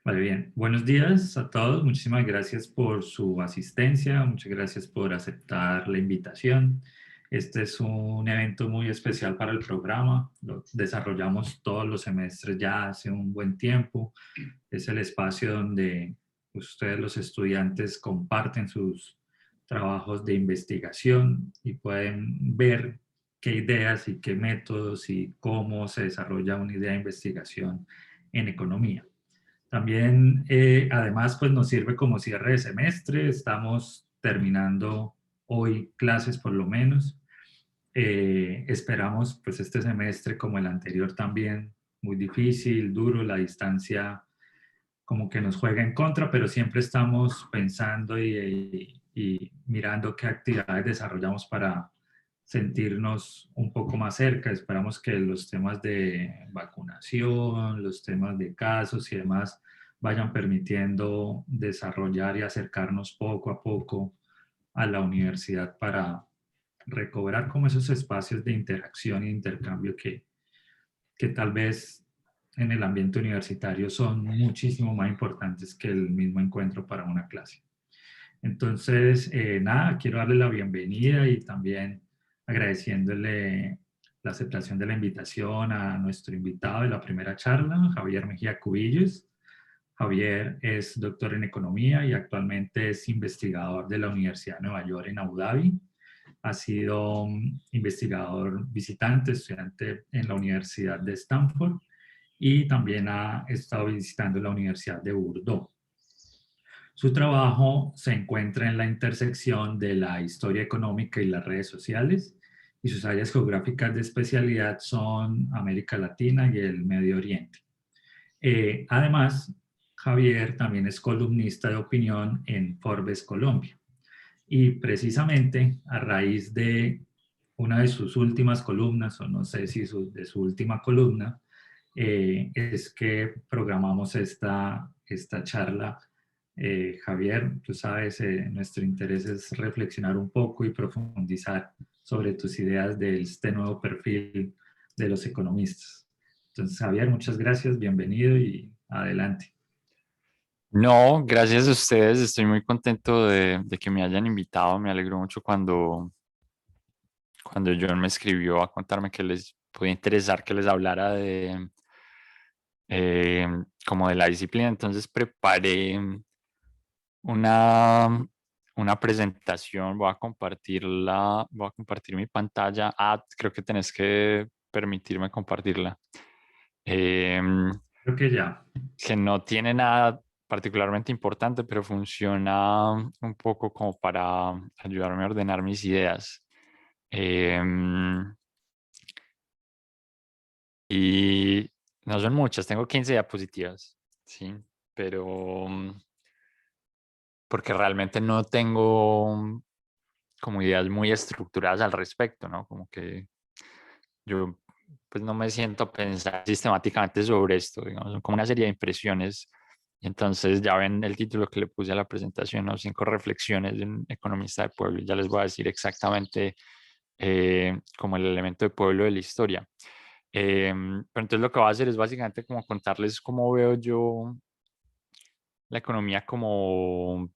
Vale, bien. Buenos días a todos. Muchísimas gracias por su asistencia. Muchas gracias por aceptar la invitación. Este es un evento muy especial para el programa. Lo desarrollamos todos los semestres ya hace un buen tiempo. Es el espacio donde ustedes, los estudiantes, comparten sus trabajos de investigación y pueden ver qué ideas y qué métodos y cómo se desarrolla una idea de investigación en economía. También, además, pues nos sirve como cierre de semestre. Estamos terminando hoy clases por lo menos. Esperamos pues este semestre como el anterior también muy difícil, duro, la distancia como que nos juega en contra, pero siempre estamos pensando y mirando qué actividades desarrollamos para sentirnos un poco más cerca. Esperamos que los temas de vacunación, los temas de casos y demás vayan permitiendo desarrollar y acercarnos poco a poco a la universidad para recobrar como esos espacios de interacción e intercambio que tal vez en el ambiente universitario son muchísimo más importantes que el mismo encuentro para una clase. Entonces, nada, quiero darle la bienvenida y también agradeciéndole la aceptación de la invitación a nuestro invitado de la primera charla, Javier Mejía Cubillos. Javier es doctor en economía y actualmente es investigador de la Universidad de Nueva York en Abu Dhabi. Ha sido investigador visitante, estudiante en la Universidad de Stanford y también ha estado visitando la Universidad de Bordeaux. Su trabajo se encuentra en la intersección de la historia económica y las redes sociales, y sus áreas geográficas de especialidad son América Latina y el Medio Oriente. Además, Javier también es columnista de opinión en Forbes Colombia. Y precisamente a raíz de una de sus últimas columnas, o no sé si de su última columna, es que programamos esta charla. Javier, tú sabes, nuestro interés es reflexionar un poco y profundizar sobre tus ideas de este nuevo perfil de los economistas. Entonces, Javier, muchas gracias, bienvenido y adelante. No, gracias a ustedes. Estoy muy contento de que me hayan invitado. Me alegró mucho cuando John me escribió a contarme que les podía interesar que les hablara eh, como de la disciplina. Entonces preparé una, una presentación. Voy a compartir mi pantalla. Creo que tenés que permitirme compartirla. Creo que ya. Que no tiene nada particularmente importante, pero funciona un poco como para ayudarme a ordenar mis ideas. Y no son muchas, tengo 15 diapositivas, ¿sí? Pero porque realmente no tengo como ideas muy estructuradas al respecto, ¿no? Como que yo pues no me siento a pensar sistemáticamente sobre esto, digamos, son como una serie de impresiones. Y entonces ya ven el título que le puse a la presentación, ¿no? 5 reflexiones de un economista de pueblo. Ya les voy a decir exactamente como el elemento de pueblo de la historia. Pero entonces lo que voy a hacer es básicamente como contarles cómo veo yo la economía como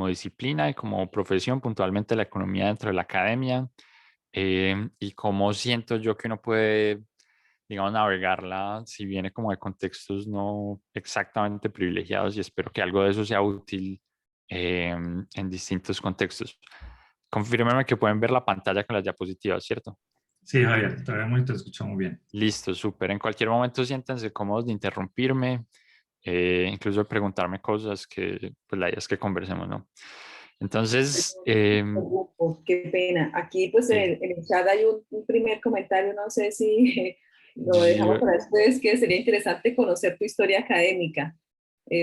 disciplina y como profesión, puntualmente la economía dentro de la academia, y cómo siento yo que uno puede, digamos, navegarla si viene como de contextos no exactamente privilegiados, y espero que algo de eso sea útil en distintos contextos. Confírmeme que pueden ver la pantalla con las diapositivas, ¿cierto? Sí, Javier, te vemos y te escuchamos bien. Listo, súper. En cualquier momento siéntense cómodos de interrumpirme, incluso de preguntarme cosas que, pues la idea es que conversemos, ¿no? Entonces, Qué pena. Aquí, pues, sí, en el chat hay un primer comentario, no sé si lo dejamos yo, para ustedes, que sería interesante conocer tu historia académica.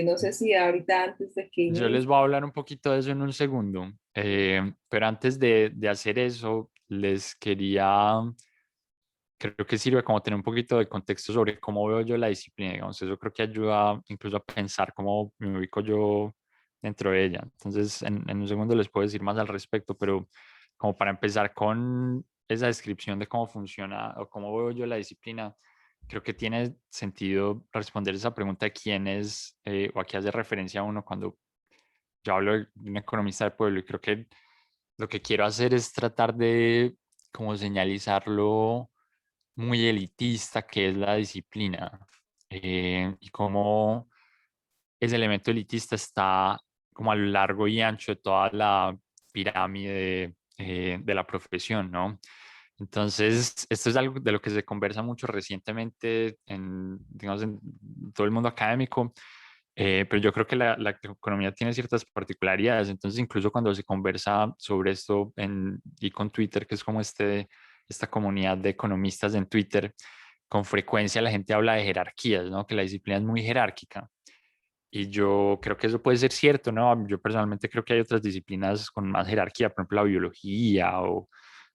No sé si ahorita antes de que yo les inicie. voy a hablar un poquito de eso en un segundo, pero antes de hacer eso, les quería, creo que sirve como tener un poquito de contexto sobre cómo veo yo la disciplina, digamos, eso creo que ayuda incluso a pensar cómo me ubico yo dentro de ella. Entonces, en un segundo les puedo decir más al respecto, pero como para empezar con esa descripción de cómo funciona o cómo veo yo la disciplina, creo que tiene sentido responder esa pregunta de quién es o a qué hace referencia uno cuando yo hablo de un economista del pueblo, y creo que lo que quiero hacer es tratar de como señalizarlo muy elitista que es la disciplina, y cómo ese elemento elitista está como a lo largo y ancho de toda la pirámide de la profesión, ¿no? Entonces, esto es algo de lo que se conversa mucho recientemente en, digamos, en todo el mundo académico, pero yo creo que la economía tiene ciertas particularidades. Entonces, incluso cuando se conversa sobre esto y con Twitter, que es como esta comunidad de economistas en Twitter, con frecuencia la gente habla de jerarquías, ¿no? Que la disciplina es muy jerárquica. Y yo creo que eso puede ser cierto, ¿no? Yo personalmente creo que hay otras disciplinas con más jerarquía, por ejemplo, la biología o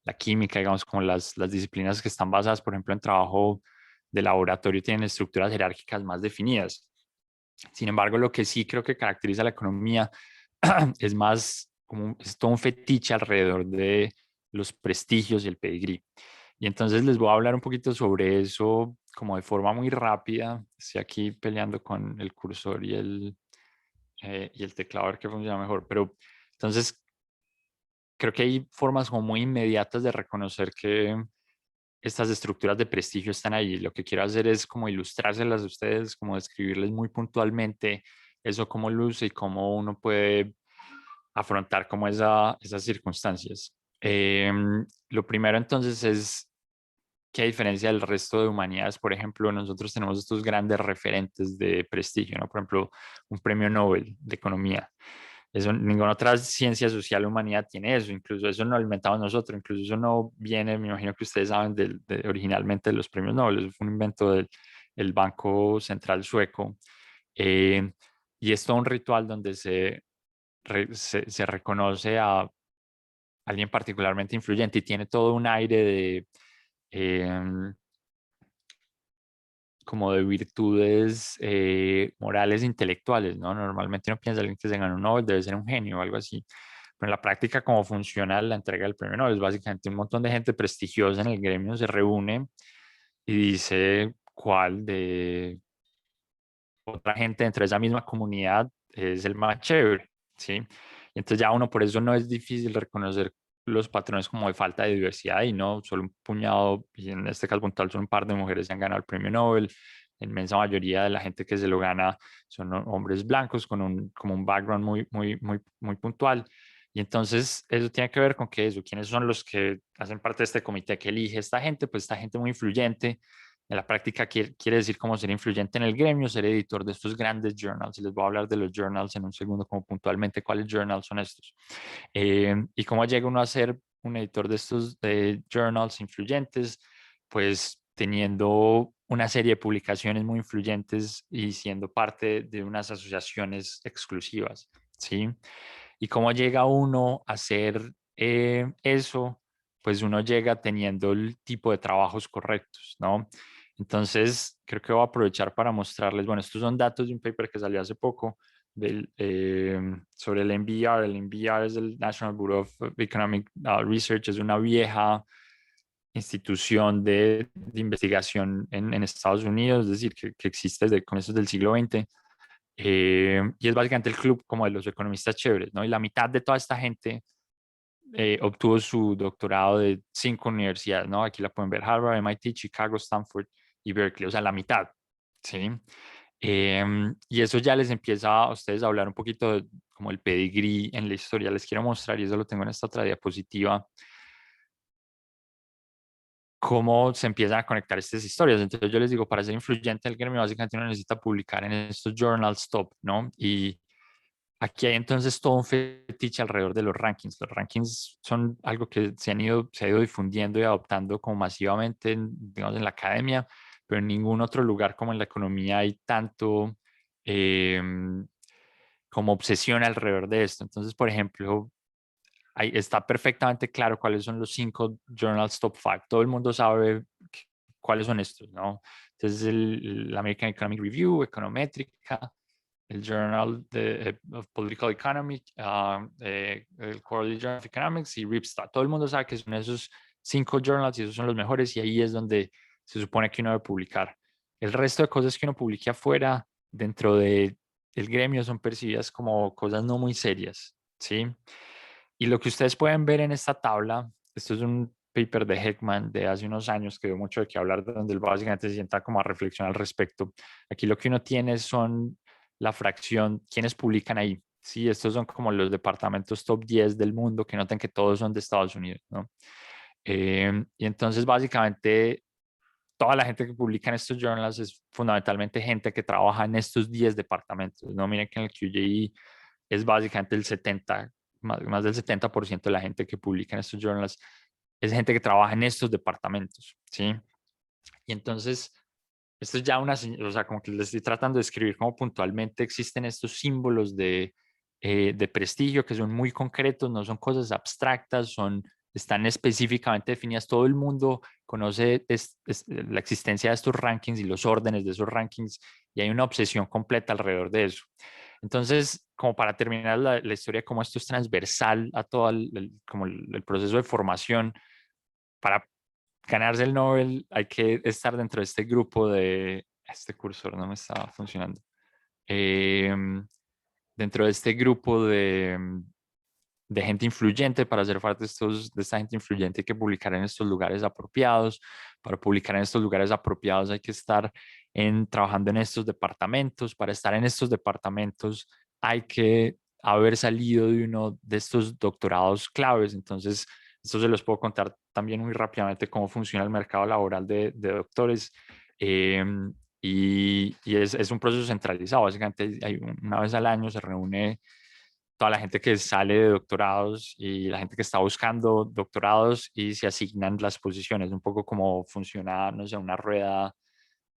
la química, digamos, como las disciplinas que están basadas, por ejemplo, en trabajo de laboratorio, tienen estructuras jerárquicas más definidas. Sin embargo, lo que sí creo que caracteriza la economía es más como es todo un fetiche alrededor de los prestigios y el pedigrí. Y entonces les voy a hablar un poquito sobre eso como de forma muy rápida. Estoy aquí peleando con el cursor y el teclado a ver qué funciona mejor. Pero entonces creo que hay formas como muy inmediatas de reconocer que estas estructuras de prestigio están ahí. Lo que quiero hacer es como ilustrárselas a ustedes, como describirles muy puntualmente eso cómo luce y cómo uno puede afrontar como esas circunstancias. Lo primero entonces es que a diferencia del resto de humanidades, por ejemplo, nosotros tenemos estos grandes referentes de prestigio, ¿no? Por ejemplo, un premio Nobel de economía. Eso, ninguna otra ciencia social o humanidad tiene eso, incluso eso no lo inventamos nosotros, incluso eso no viene, me imagino que ustedes saben, originalmente de los premios Nobel, eso fue un invento del Banco Central Sueco. Eh, y es todo un ritual donde se reconoce a alguien particularmente influyente y tiene todo un aire de como de virtudes morales e intelectuales, ¿no? Normalmente uno piensa alguien que se gana un Nobel debe ser un genio o algo así. Pero en la práctica, cómo funciona la entrega del premio Nobel, es básicamente un montón de gente prestigiosa en el gremio se reúne y dice cuál de otra gente dentro de esa misma comunidad es el más chévere, ¿sí? Y entonces ya uno, por eso no es difícil reconocer los patrones como de falta de diversidad y no solo un puñado, y en este caso puntual son un par de mujeres que han ganado el premio Nobel. La inmensa mayoría de la gente que se lo gana son hombres blancos con como un background muy puntual. Y entonces eso tiene que ver con que eso, quiénes son los que hacen parte de este comité que elige esta gente, pues esta gente muy influyente en la práctica quiere decir como ser influyente en el gremio, ser editor de estos grandes journals. Y les voy a hablar de los journals en un segundo, como puntualmente cuáles journals son estos. Y cómo llega uno a ser un editor de estos journals influyentes, pues teniendo una serie de publicaciones muy influyentes y siendo parte de unas asociaciones exclusivas, ¿sí? Y cómo llega uno a hacer eso, pues uno llega teniendo el tipo de trabajos correctos, ¿no? Entonces, creo que voy a aprovechar para mostrarles, bueno, estos son datos de un paper que salió hace poco sobre el NBER. El NBER es el National Bureau of Economic Research, es una vieja institución de investigación en Estados Unidos, es decir, que existe desde comienzos del siglo XX. Y es básicamente el club como de los economistas chéveres, ¿no? Y la mitad de toda esta gente obtuvo su doctorado de 5 universidades, ¿no? Aquí la pueden ver: Harvard, MIT, Chicago, Stanford y Berkeley, o sea, la mitad, ¿sí? Y eso ya les empieza a ustedes a hablar un poquito de como el pedigrí en la historia. Les quiero mostrar, y eso lo tengo en esta otra diapositiva, cómo se empiezan a conectar estas historias. Entonces yo les digo, para ser influyente en el gremio, básicamente uno necesita publicar en estos journals top, ¿no? Y aquí hay entonces todo un fetiche alrededor de los rankings. Los rankings son algo que se ha ido difundiendo y adoptando como masivamente, digamos, en la academia, pero en ningún otro lugar como en la economía hay tanto como obsesión alrededor de esto. Entonces, por ejemplo, ahí está perfectamente claro cuáles son los 5 journals top 5. Todo el mundo sabe cuáles son estos, ¿no? Entonces, el American Economic Review, Econométrica, el Journal of Political Economy, el Quarterly Journal of Economics y Ripstad. Todo el mundo sabe que son esos 5 journals y esos son los mejores y ahí es donde se supone que uno debe publicar. El resto de cosas que uno publique afuera, dentro del gremio, son percibidas como cosas no muy serias, ¿sí? Y lo que ustedes pueden ver en esta tabla, esto es un paper de Heckman de hace unos años que dio mucho de qué hablar, donde él básicamente se sienta como a reflexionar al respecto. Aquí lo que uno tiene son la fracción, quienes publican ahí. Sí, estos son como los departamentos top 10 del mundo, que noten que todos son de Estados Unidos, ¿no? Y entonces básicamente toda la gente que publica en estos journals es fundamentalmente gente que trabaja en estos 10 departamentos, ¿no? Miren que en el QJE es básicamente el 70, más del 70% de la gente que publica en estos journals es gente que trabaja en estos departamentos, ¿sí? Y entonces, esto es ya o sea, como que les estoy tratando de escribir cómo puntualmente existen estos símbolos de prestigio que son muy concretos, no son cosas abstractas, están específicamente definidas. Todo el mundo conoce la existencia de estos rankings y los órdenes de esos rankings y hay una obsesión completa alrededor de eso. Entonces, como para terminar la historia de cómo esto es transversal a todo como el proceso de formación, para ganarse el Nobel hay que estar dentro de este grupo de... Este cursor no me estaba funcionando. Dentro de este grupo de gente influyente. Para ser parte de esta gente influyente hay que publicar en estos lugares apropiados. Para publicar en estos lugares apropiados hay que estar trabajando en estos departamentos. Para estar en estos departamentos hay que haber salido de uno de estos doctorados claves. Entonces, esto se los puedo contar también muy rápidamente cómo funciona el mercado laboral de doctores. Eh, y es un proceso centralizado. Básicamente, una vez al año se reúne toda la gente que sale de doctorados y la gente que está buscando doctorados y se asignan las posiciones, un poco como funciona, no sé, una rueda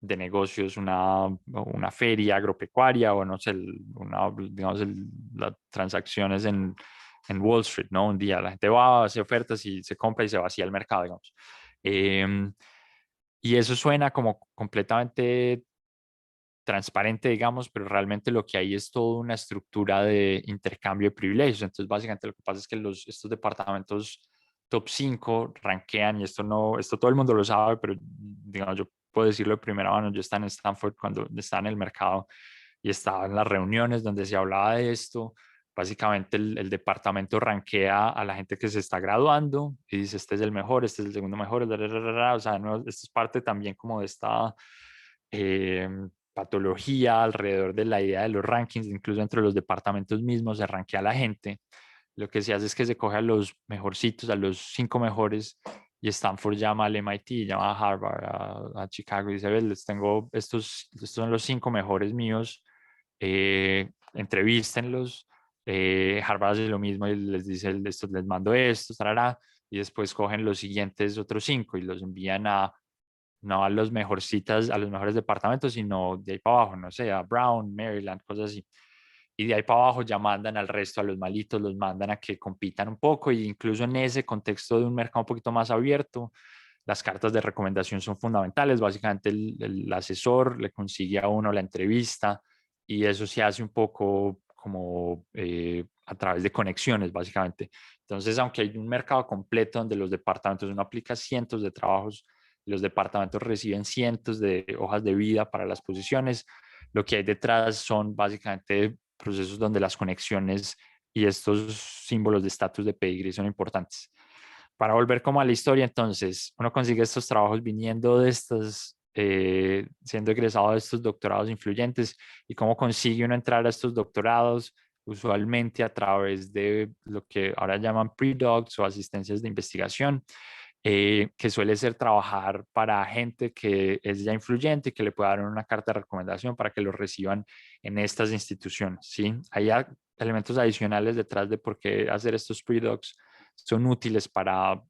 de negocios, una feria agropecuaria o no sé, digamos, las transacciones en Wall Street, ¿no? Un día la gente va, hace ofertas y se compra y se vacía el mercado, digamos. Y eso suena como completamente transparente, digamos, pero realmente lo que hay es toda una estructura de intercambio de privilegios. Entonces, básicamente lo que pasa es que estos departamentos top 5 rankean, y esto todo el mundo lo sabe, pero digamos, yo puedo decirlo de primera mano, yo estaba en Stanford cuando estaba en el mercado y estaba en las reuniones donde se hablaba de esto. Básicamente el departamento rankea a la gente que se está graduando y dice, este es el mejor, este es el segundo mejor, o sea, no, esto es parte también como de esta eh, patología alrededor de la idea de los rankings, incluso entre los departamentos mismos se rankea a la gente. Lo que se hace es que se coge a los mejorcitos, a los 5 mejores, y Stanford llama al MIT, llama a Harvard, a Chicago, y dice, les tengo estos son los 5 mejores míos, entrevístenlos. Harvard hace lo mismo y les dice, les mando esto, tarará, y después cogen los siguientes otros 5 y los envían no a los mejorcitas, a los mejores departamentos, sino de ahí para abajo, no sé, a Brown, Maryland, cosas así. Y de ahí para abajo ya mandan al resto, a los malitos, los mandan a que compitan un poco, e incluso en ese contexto de un mercado un poquito más abierto, las cartas de recomendación son fundamentales. Básicamente el asesor le consigue a uno la entrevista y eso se hace un poco como a través de conexiones, básicamente. Entonces, aunque hay un mercado completo donde los departamentos, uno aplica cientos de trabajos, los departamentos reciben cientos de hojas de vida para las posiciones, lo que hay detrás son básicamente procesos donde las conexiones y estos símbolos de estatus de pedigrí son importantes. Para volver como a la historia, entonces, uno consigue estos trabajos viniendo de siendo egresado de estos doctorados influyentes. ¿Y cómo consigue uno entrar a estos doctorados? Usualmente a través de lo que ahora llaman pre-docs o asistencias de investigación, que suele ser trabajar para gente que es ya influyente y que le pueda dar una carta de recomendación para que lo reciban en estas instituciones, ¿sí? Hay elementos adicionales detrás de por qué hacer estos pre-docs son útiles para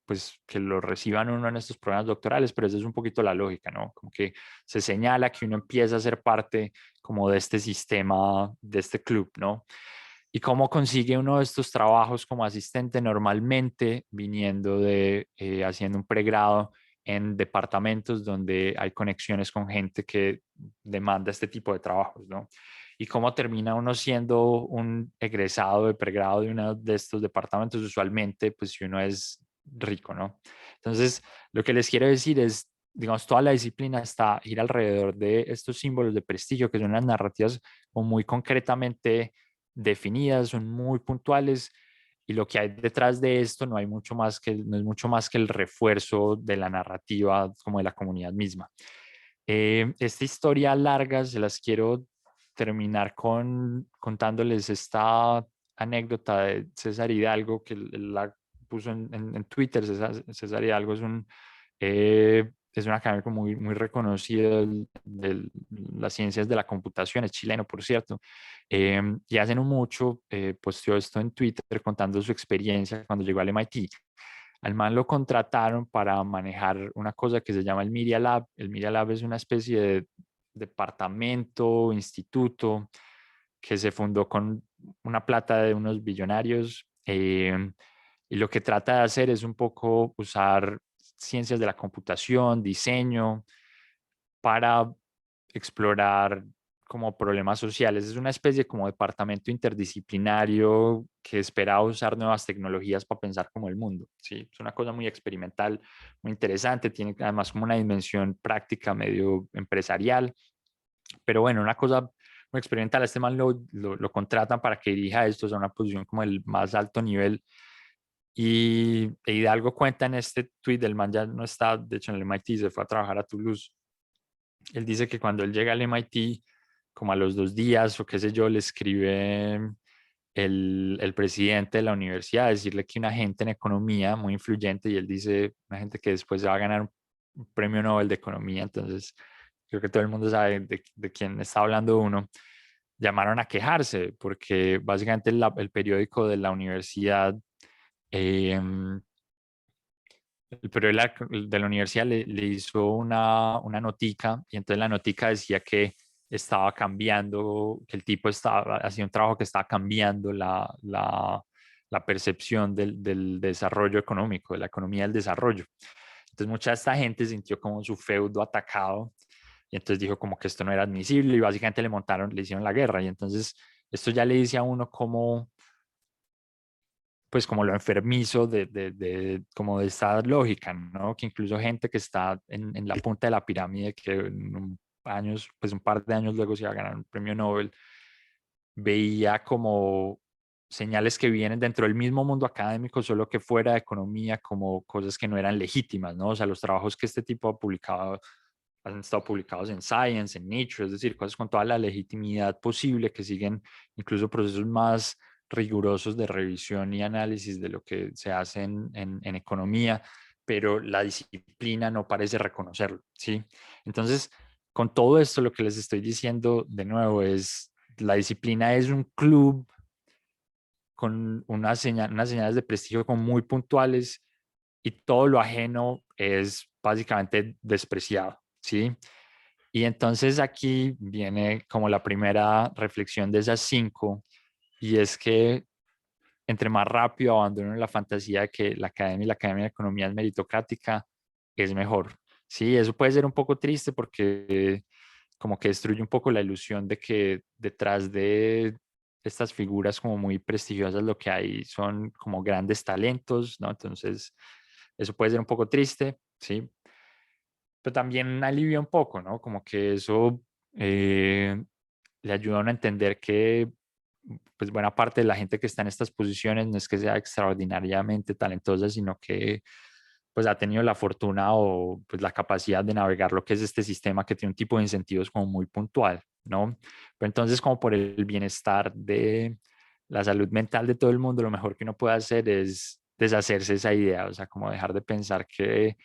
pues que lo reciban uno en estos programas doctorales, pero esa es un poquito la lógica, ¿no? Como que se señala que uno empieza a ser parte como de este sistema, de este club, ¿no? ¿Y cómo consigue uno de estos trabajos como asistente? Normalmente viniendo haciendo un pregrado en departamentos donde hay conexiones con gente que demanda este tipo de trabajos, ¿no? ¿Y cómo termina uno siendo un egresado de pregrado de uno de estos departamentos? Usualmente, pues si uno es rico, ¿no? Entonces, lo que les quiero decir es, digamos, toda la disciplina está gira alrededor de estos símbolos de prestigio, que son las narrativas como muy concretamente definidas, son muy puntuales, y lo que hay detrás de esto no hay mucho más que, no es mucho más que el refuerzo de la narrativa como de la comunidad misma. Esta historia larga se las quiero terminar contándoles esta anécdota de César Hidalgo, que la puso en Twitter. César Hidalgo es un académico muy reconocido de las ciencias de la computación, es chileno, por cierto. Y hace no mucho posteó esto en Twitter contando su experiencia cuando llegó al MIT. Al man lo contrataron para manejar una cosa que se llama el Media Lab. El Media Lab es una especie de departamento, instituto, que se fundó con una plata de unos billonarios. Y lo que trata de hacer es un poco usar ciencias de la computación, diseño, para explorar como problemas sociales. Es una especie como departamento interdisciplinario que espera usar nuevas tecnologías para pensar como el mundo. Sí, es una cosa muy experimental, muy interesante. Tiene además como una dimensión práctica medio empresarial. Pero bueno, una cosa muy experimental. Este man lo contratan para que dirija esto, es una posición como el más alto nivel. Y Hidalgo cuenta en este tweet, el man ya no está, de hecho en el MIT, se fue a trabajar a Toulouse. Él dice que cuando él llega al MIT, como a los 2 días o qué sé yo, le escribe el presidente de la universidad a decirle que una gente en economía muy influyente, y él dice, una gente que después se va a ganar un premio Nobel de economía, entonces creo que todo el mundo sabe de quién está hablando uno, llamaron a quejarse porque básicamente el periódico de la universidad eh, el periódico de la universidad le hizo una notica, y entonces la notica decía que estaba cambiando, que el tipo hacía un trabajo que estaba cambiando la percepción del desarrollo económico, de la economía del desarrollo. Entonces mucha de esta gente sintió como su feudo atacado, y entonces dijo como que esto no era admisible, y básicamente le hicieron la guerra. Y entonces esto ya le dice a uno como pues como lo enfermizo como de esta lógica, ¿no? Que incluso gente que está en la punta de la pirámide, que pues un par de años luego se iba a ganar un premio Nobel, veía como señales que vienen dentro del mismo mundo académico, solo que fuera de economía, como cosas que no eran legítimas, ¿no? O sea, los trabajos que este tipo ha publicado han estado publicados en Science, en Nature, es decir, cosas con toda la legitimidad posible, que siguen incluso procesos más rigurosos de revisión y análisis de lo que se hace en economía, pero la disciplina no parece reconocerlo, ¿sí? Entonces, con todo esto, lo que les estoy diciendo de nuevo es, la disciplina es un club con unas señales de prestigio como muy puntuales, y todo lo ajeno es básicamente despreciado, ¿sí? Y entonces aquí viene como la primera reflexión de esas 5, y es que entre más rápido abandonen la fantasía de que la Academia de Economía es meritocrática, es mejor. Sí, eso puede ser un poco triste porque como que destruye un poco la ilusión de que detrás de estas figuras como muy prestigiosas lo que hay son como grandes talentos, ¿no? Entonces, eso puede ser un poco triste, ¿sí? Pero también alivia un poco, ¿no? Como que eso le ayuda a uno a entender que pues buena parte de la gente que está en estas posiciones no es que sea extraordinariamente talentosa, sino que pues ha tenido la fortuna o pues la capacidad de navegar lo que es este sistema, que tiene un tipo de incentivos como muy puntual, ¿no? Pero entonces, como por el bienestar de la salud mental de todo el mundo, lo mejor que uno puede hacer es deshacerse de esa idea, o sea, como dejar de pensar que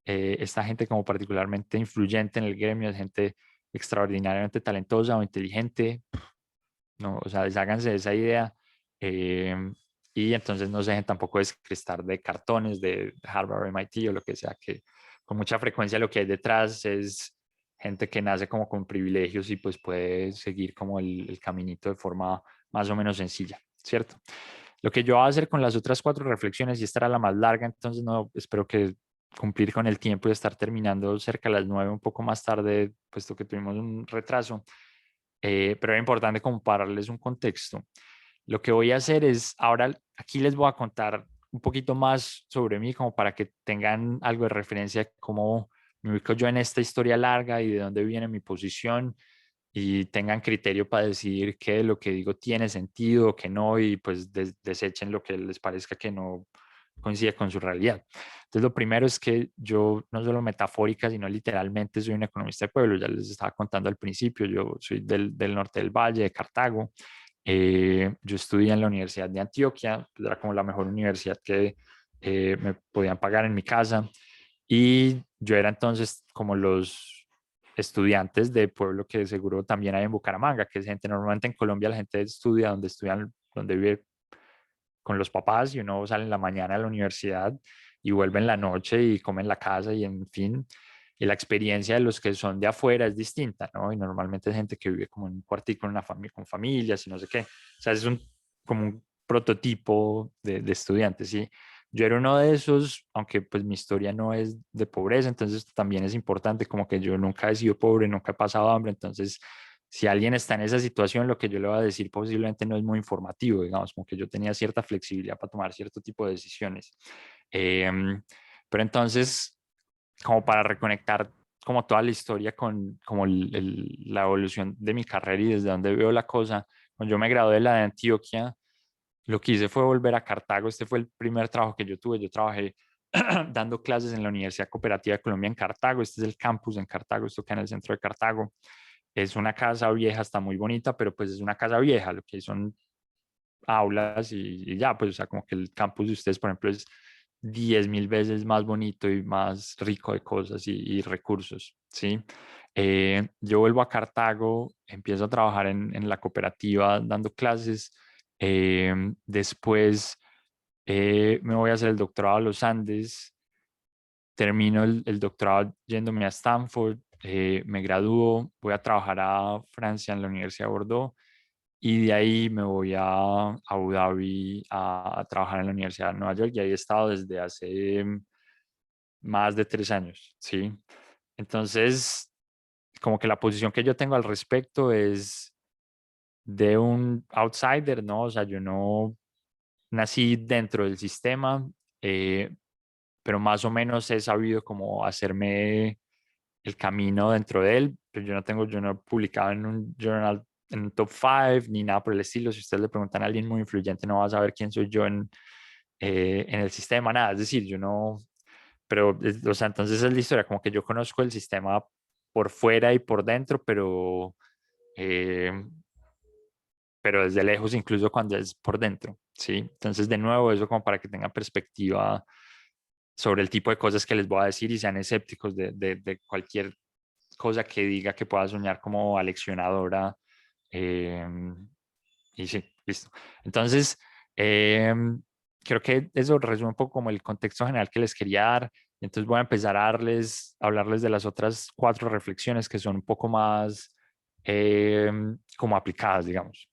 esta gente como particularmente influyente en el gremio es gente extraordinariamente talentosa o inteligente, no, o sea, desháganse de esa idea, eh, y entonces no se dejen tampoco descrestar de cartones de Harvard, MIT o lo que sea, que con mucha frecuencia lo que hay detrás es gente que nace como con privilegios y pues puede seguir como el caminito de forma más o menos sencilla, ¿cierto? Lo que yo voy a hacer con las otras 4 reflexiones, y esta era la más larga, entonces no espero que cumplir con el tiempo y estar terminando cerca de las 9, un poco más tarde, puesto que tuvimos un retraso, pero era importante compararles un contexto. Lo que voy a hacer es, ahora aquí les voy a contar un poquito más sobre mí, como para que tengan algo de referencia de cómo me ubico yo en esta historia larga y de dónde viene mi posición, y tengan criterio para decidir que lo que digo tiene sentido, que no, y pues desechen lo que les parezca que no coincide con su realidad. Entonces, lo primero es que yo no solo metafórica, sino literalmente soy un economista de pueblo. Ya les estaba contando al principio, yo soy del norte del Valle, de Cartago. Yo estudié en la Universidad de Antioquia, pues era como la mejor universidad que me podían pagar en mi casa. Y yo era entonces como los estudiantes de pueblo que seguro también hay en Bucaramanga, que es gente, normalmente en Colombia la gente estudia donde estudian, donde vive con los papás, y uno sale en la mañana a la universidad y vuelve en la noche y come en la casa, y en fin, y la experiencia de los que son de afuera es distinta, ¿no? Y normalmente es gente que vive como en un cuartico, en una familia, con familias y no sé qué. O sea, es como un prototipo de estudiante, ¿sí? Yo era uno de esos, aunque pues mi historia no es de pobreza, entonces también es importante, como que yo nunca he sido pobre, nunca he pasado hambre, entonces si alguien está en esa situación, lo que yo le voy a decir posiblemente no es muy informativo, digamos, como que yo tenía cierta flexibilidad para tomar cierto tipo de decisiones. Pero entonces, como para reconectar como toda la historia con como la evolución de mi carrera y desde donde veo la cosa, cuando yo me gradué de la de Antioquia, lo que hice fue volver a Cartago. Este fue el primer trabajo que yo tuve. Yo trabajé dando clases en la Universidad Cooperativa de Colombia en Cartago. Este es el campus en Cartago, esto queda en el centro de Cartago. Es una casa vieja, está muy bonita, pero pues es una casa vieja, lo que son aulas y ya, pues o sea, como que el campus de ustedes, por ejemplo, es 10.000 veces más bonito y más rico de cosas y recursos, ¿sí? Yo vuelvo a Cartago, empiezo a trabajar en la cooperativa dando clases. Después me voy a hacer el doctorado a los Andes, termino el doctorado yéndome a Stanford, me gradúo, voy a trabajar a Francia en la Universidad de Bordeaux, y de ahí me voy a Abu Dhabi a trabajar en la Universidad de Nueva York, y ahí he estado desde hace más de 3 años, ¿sí? Entonces, como que la posición que yo tengo al respecto es de un outsider, ¿no? O sea, yo no nací dentro del sistema, eh, pero más o menos he sabido cómo hacerme el camino dentro de él. Pero yo no he publicado en un journal, en un top 5, ni nada por el estilo. Si ustedes le preguntan a alguien muy influyente, no va a saber quién soy yo en el sistema, nada. Es decir, yo no, pero, o sea, entonces es la historia, como que yo conozco el sistema por fuera y por dentro, eh, pero desde lejos, incluso cuando es por dentro, ¿sí? Entonces, de nuevo, eso como para que tengan perspectiva sobre el tipo de cosas que les voy a decir y sean escépticos de cualquier cosa que diga que pueda soñar como aleccionadora. eh, y sí, listo. Entonces, eh, creo que eso resume un poco como el contexto general que les quería dar. Entonces voy a empezar a hablarles de las otras 4 reflexiones que son un poco más como aplicadas, digamos.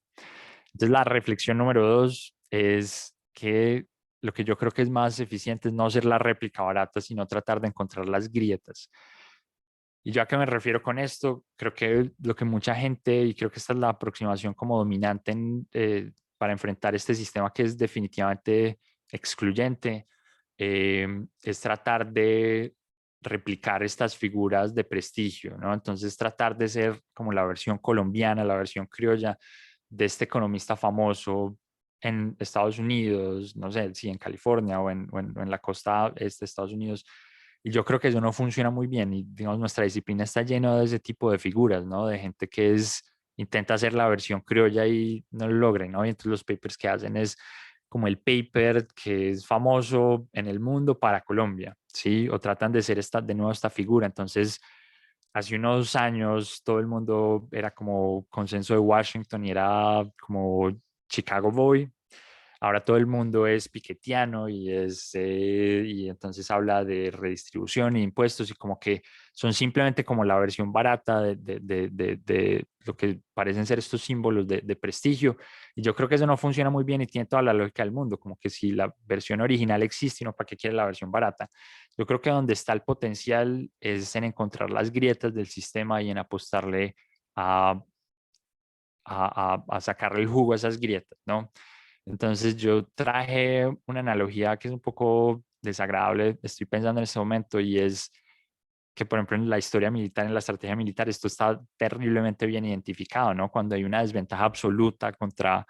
Entonces la reflexión número 2 es que lo que yo creo que es más eficiente es no ser la réplica barata, sino tratar de encontrar las grietas. ¿Y yo a qué me refiero con esto? Creo que lo que mucha gente, y creo que esta es la aproximación como dominante para enfrentar este sistema que es definitivamente excluyente, es tratar de replicar estas figuras de prestigio, ¿no? Entonces tratar de ser como la versión colombiana, la versión criolla de este economista famoso en Estados Unidos, no sé si en California o en la costa este de Estados Unidos. Y yo creo que eso no funciona muy bien, y digamos nuestra disciplina está llena de ese tipo de figuras, ¿no? De gente que intenta hacer la versión criolla y no lo logra, ¿no? Y entonces los papers que hacen es como el paper que es famoso en el mundo para Colombia, ¿sí? O tratan de ser de nuevo esta figura. Entonces, hace unos años todo el mundo era como consenso de Washington y era como Chicago Boy. Ahora todo el mundo es piquetiano y entonces habla de redistribución e impuestos, y como que son simplemente como la versión barata de lo que parecen ser estos símbolos de prestigio. Y yo creo que eso no funciona muy bien y tiene toda la lógica del mundo, como que si la versión original existe, ¿no? ¿Para qué quiere la versión barata? Yo creo que donde está el potencial es en encontrar las grietas del sistema y en apostarle a sacarle el jugo a esas grietas, ¿no? Entonces yo traje una analogía que es un poco desagradable, estoy pensando en este momento, y es que, por ejemplo, en la historia militar, en la estrategia militar, esto está terriblemente bien identificado, ¿no? Cuando hay una desventaja absoluta contra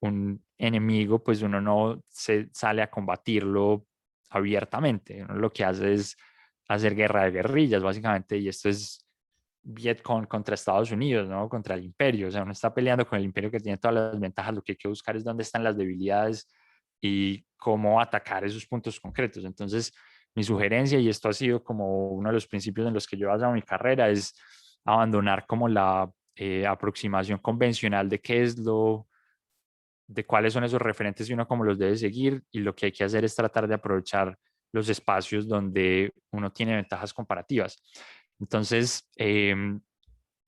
un enemigo, pues uno no se sale a combatirlo abiertamente. Uno lo que hace es hacer guerra de guerrillas, básicamente, y esto es Vietcong contra Estados Unidos, ¿no? Contra el imperio. O sea, uno está peleando con el imperio que tiene todas las ventajas. Lo que hay que buscar es dónde están las debilidades y cómo atacar esos puntos concretos. Entonces, mi sugerencia, y esto ha sido como uno de los principios en los que yo he basado mi carrera, es abandonar como la aproximación convencional de qué es de cuáles son esos referentes y uno cómo los debe seguir, y lo que hay que hacer es tratar de aprovechar los espacios donde uno tiene ventajas comparativas. Entonces,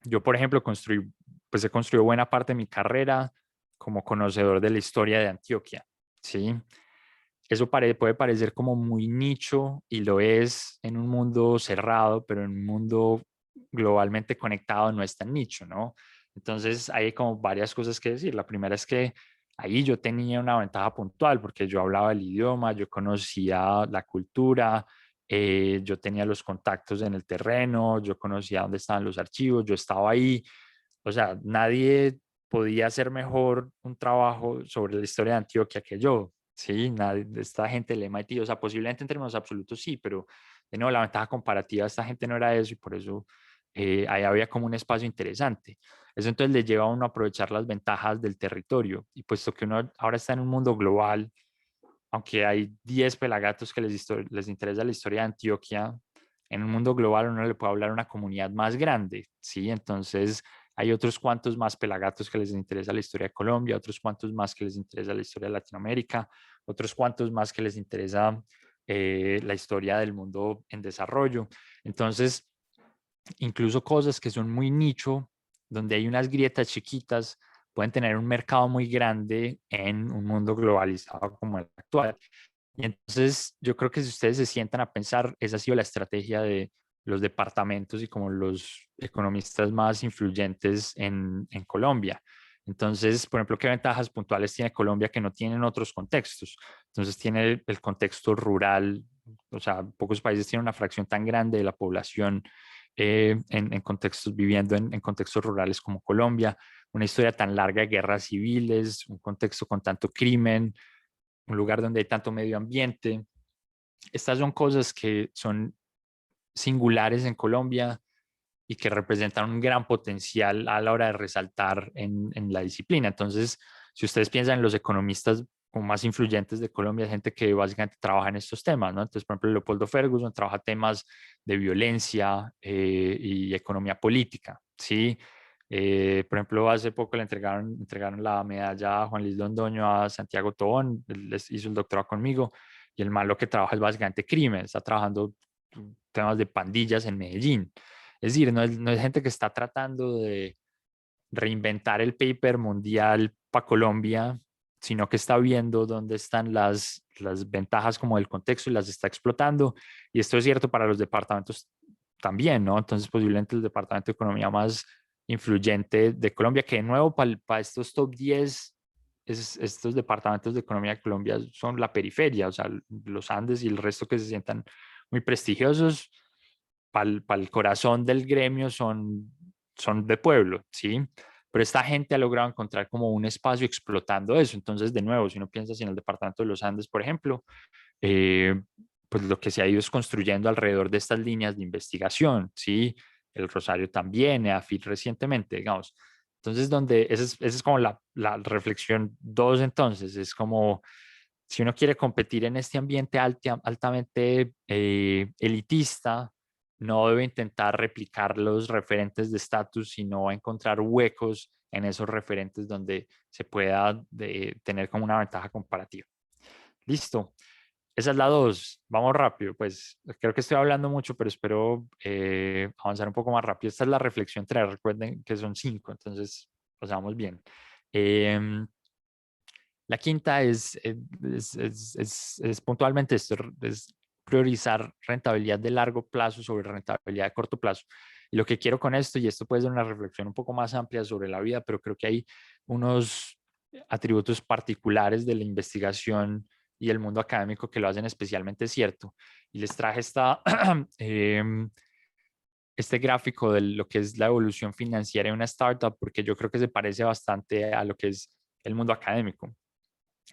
yo, por ejemplo, pues he construido buena parte de mi carrera como conocedor de la historia de Antioquia, ¿sí? Eso puede parecer como muy nicho, y lo es en un mundo cerrado, pero en un mundo globalmente conectado no es tan nicho, ¿no? Entonces hay como varias cosas que decir. La primera es que ahí yo tenía una ventaja puntual porque yo hablaba el idioma, yo conocía la cultura, yo tenía los contactos en el terreno, yo conocía dónde estaban los archivos, yo estaba ahí. O sea, nadie podía hacer mejor un trabajo sobre la historia de Antioquia que yo. Sí, nadie, esta gente del MIT, o sea, posiblemente en términos absolutos sí, pero de nuevo, la ventaja comparativa de esta gente no era eso, y por eso ahí había como un espacio interesante. Eso entonces le lleva a uno a aprovechar las ventajas del territorio, y puesto que uno ahora está en un mundo global, aunque hay 10 pelagatos que les interesa la historia de Antioquia, en un mundo global uno le puede hablar a una comunidad más grande, ¿sí? Entonces hay otros cuantos más pelagatos que les interesa la historia de Colombia, otros cuantos más que les interesa la historia de Latinoamérica, otros cuantos más que les interesa la historia del mundo en desarrollo. Entonces, incluso cosas que son muy nicho, donde hay unas grietas chiquitas, pueden tener un mercado muy grande en un mundo globalizado como el actual. Y entonces yo creo que si ustedes se sientan a pensar, esa ha sido la estrategia de los departamentos y como los economistas más influyentes en Colombia. Entonces, por ejemplo, ¿qué ventajas puntuales tiene Colombia que no tienen otros contextos? Entonces tiene el contexto rural, o sea, pocos países tienen una fracción tan grande de la población en contextos, viviendo en contextos rurales como Colombia, una historia tan larga de guerras civiles, un contexto con tanto crimen, un lugar donde hay tanto medio ambiente. Estas son cosas que son singulares en Colombia y que representan un gran potencial a la hora de resaltar en la disciplina. Entonces, si ustedes piensan en los economistas como más influyentes de Colombia, gente que básicamente trabaja en estos temas, ¿no? Entonces, por ejemplo, Leopoldo Ferguson trabaja temas de violencia y economía política, ¿sí? Por ejemplo, hace poco le entregaron la medalla a Juan Luis Londoño a Santiago Tobón, él hizo el doctorado conmigo, y el man lo que trabaja es básicamente crimen, está trabajando temas de pandillas en Medellín. Es decir, no es gente que está tratando de reinventar el paper mundial para Colombia, sino que está viendo dónde están las ventajas como del contexto y las está explotando. Y esto es cierto para los departamentos también, ¿no? Entonces, posiblemente el departamento de economía más influyente de Colombia, que de nuevo para estos top 10, estos departamentos de economía de Colombia son la periferia, o sea, los Andes y el resto que se sientan muy prestigiosos, para el corazón del gremio son de pueblo, ¿sí? Pero esta gente ha logrado encontrar como un espacio explotando eso. Entonces, de nuevo, si uno piensa en el departamento de los Andes, por ejemplo, eh, pues lo que se ha ido es construyendo alrededor de estas líneas de investigación, ¿sí? El Rosario también, EAFIT recientemente, digamos. Entonces, esa es como la reflexión 2, entonces, es como si uno quiere competir en este ambiente altamente elitista, no debe intentar replicar los referentes de estatus, sino encontrar huecos en esos referentes donde se pueda tener como una ventaja comparativa. Listo. Esa es la 2. Vamos rápido. Pues creo que estoy hablando mucho, pero espero avanzar un poco más rápido. Esta es la reflexión 3. Recuerden que son 5, entonces pasamos bien. La quinta es puntualmente esto, es priorizar rentabilidad de largo plazo sobre rentabilidad de corto plazo. Y lo que quiero con esto, y esto puede ser una reflexión un poco más amplia sobre la vida, pero creo que hay unos atributos particulares de la investigación y el mundo académico que lo hacen especialmente cierto. Y les traje este gráfico de lo que es la evolución financiera de una startup, porque yo creo que se parece bastante a lo que es el mundo académico.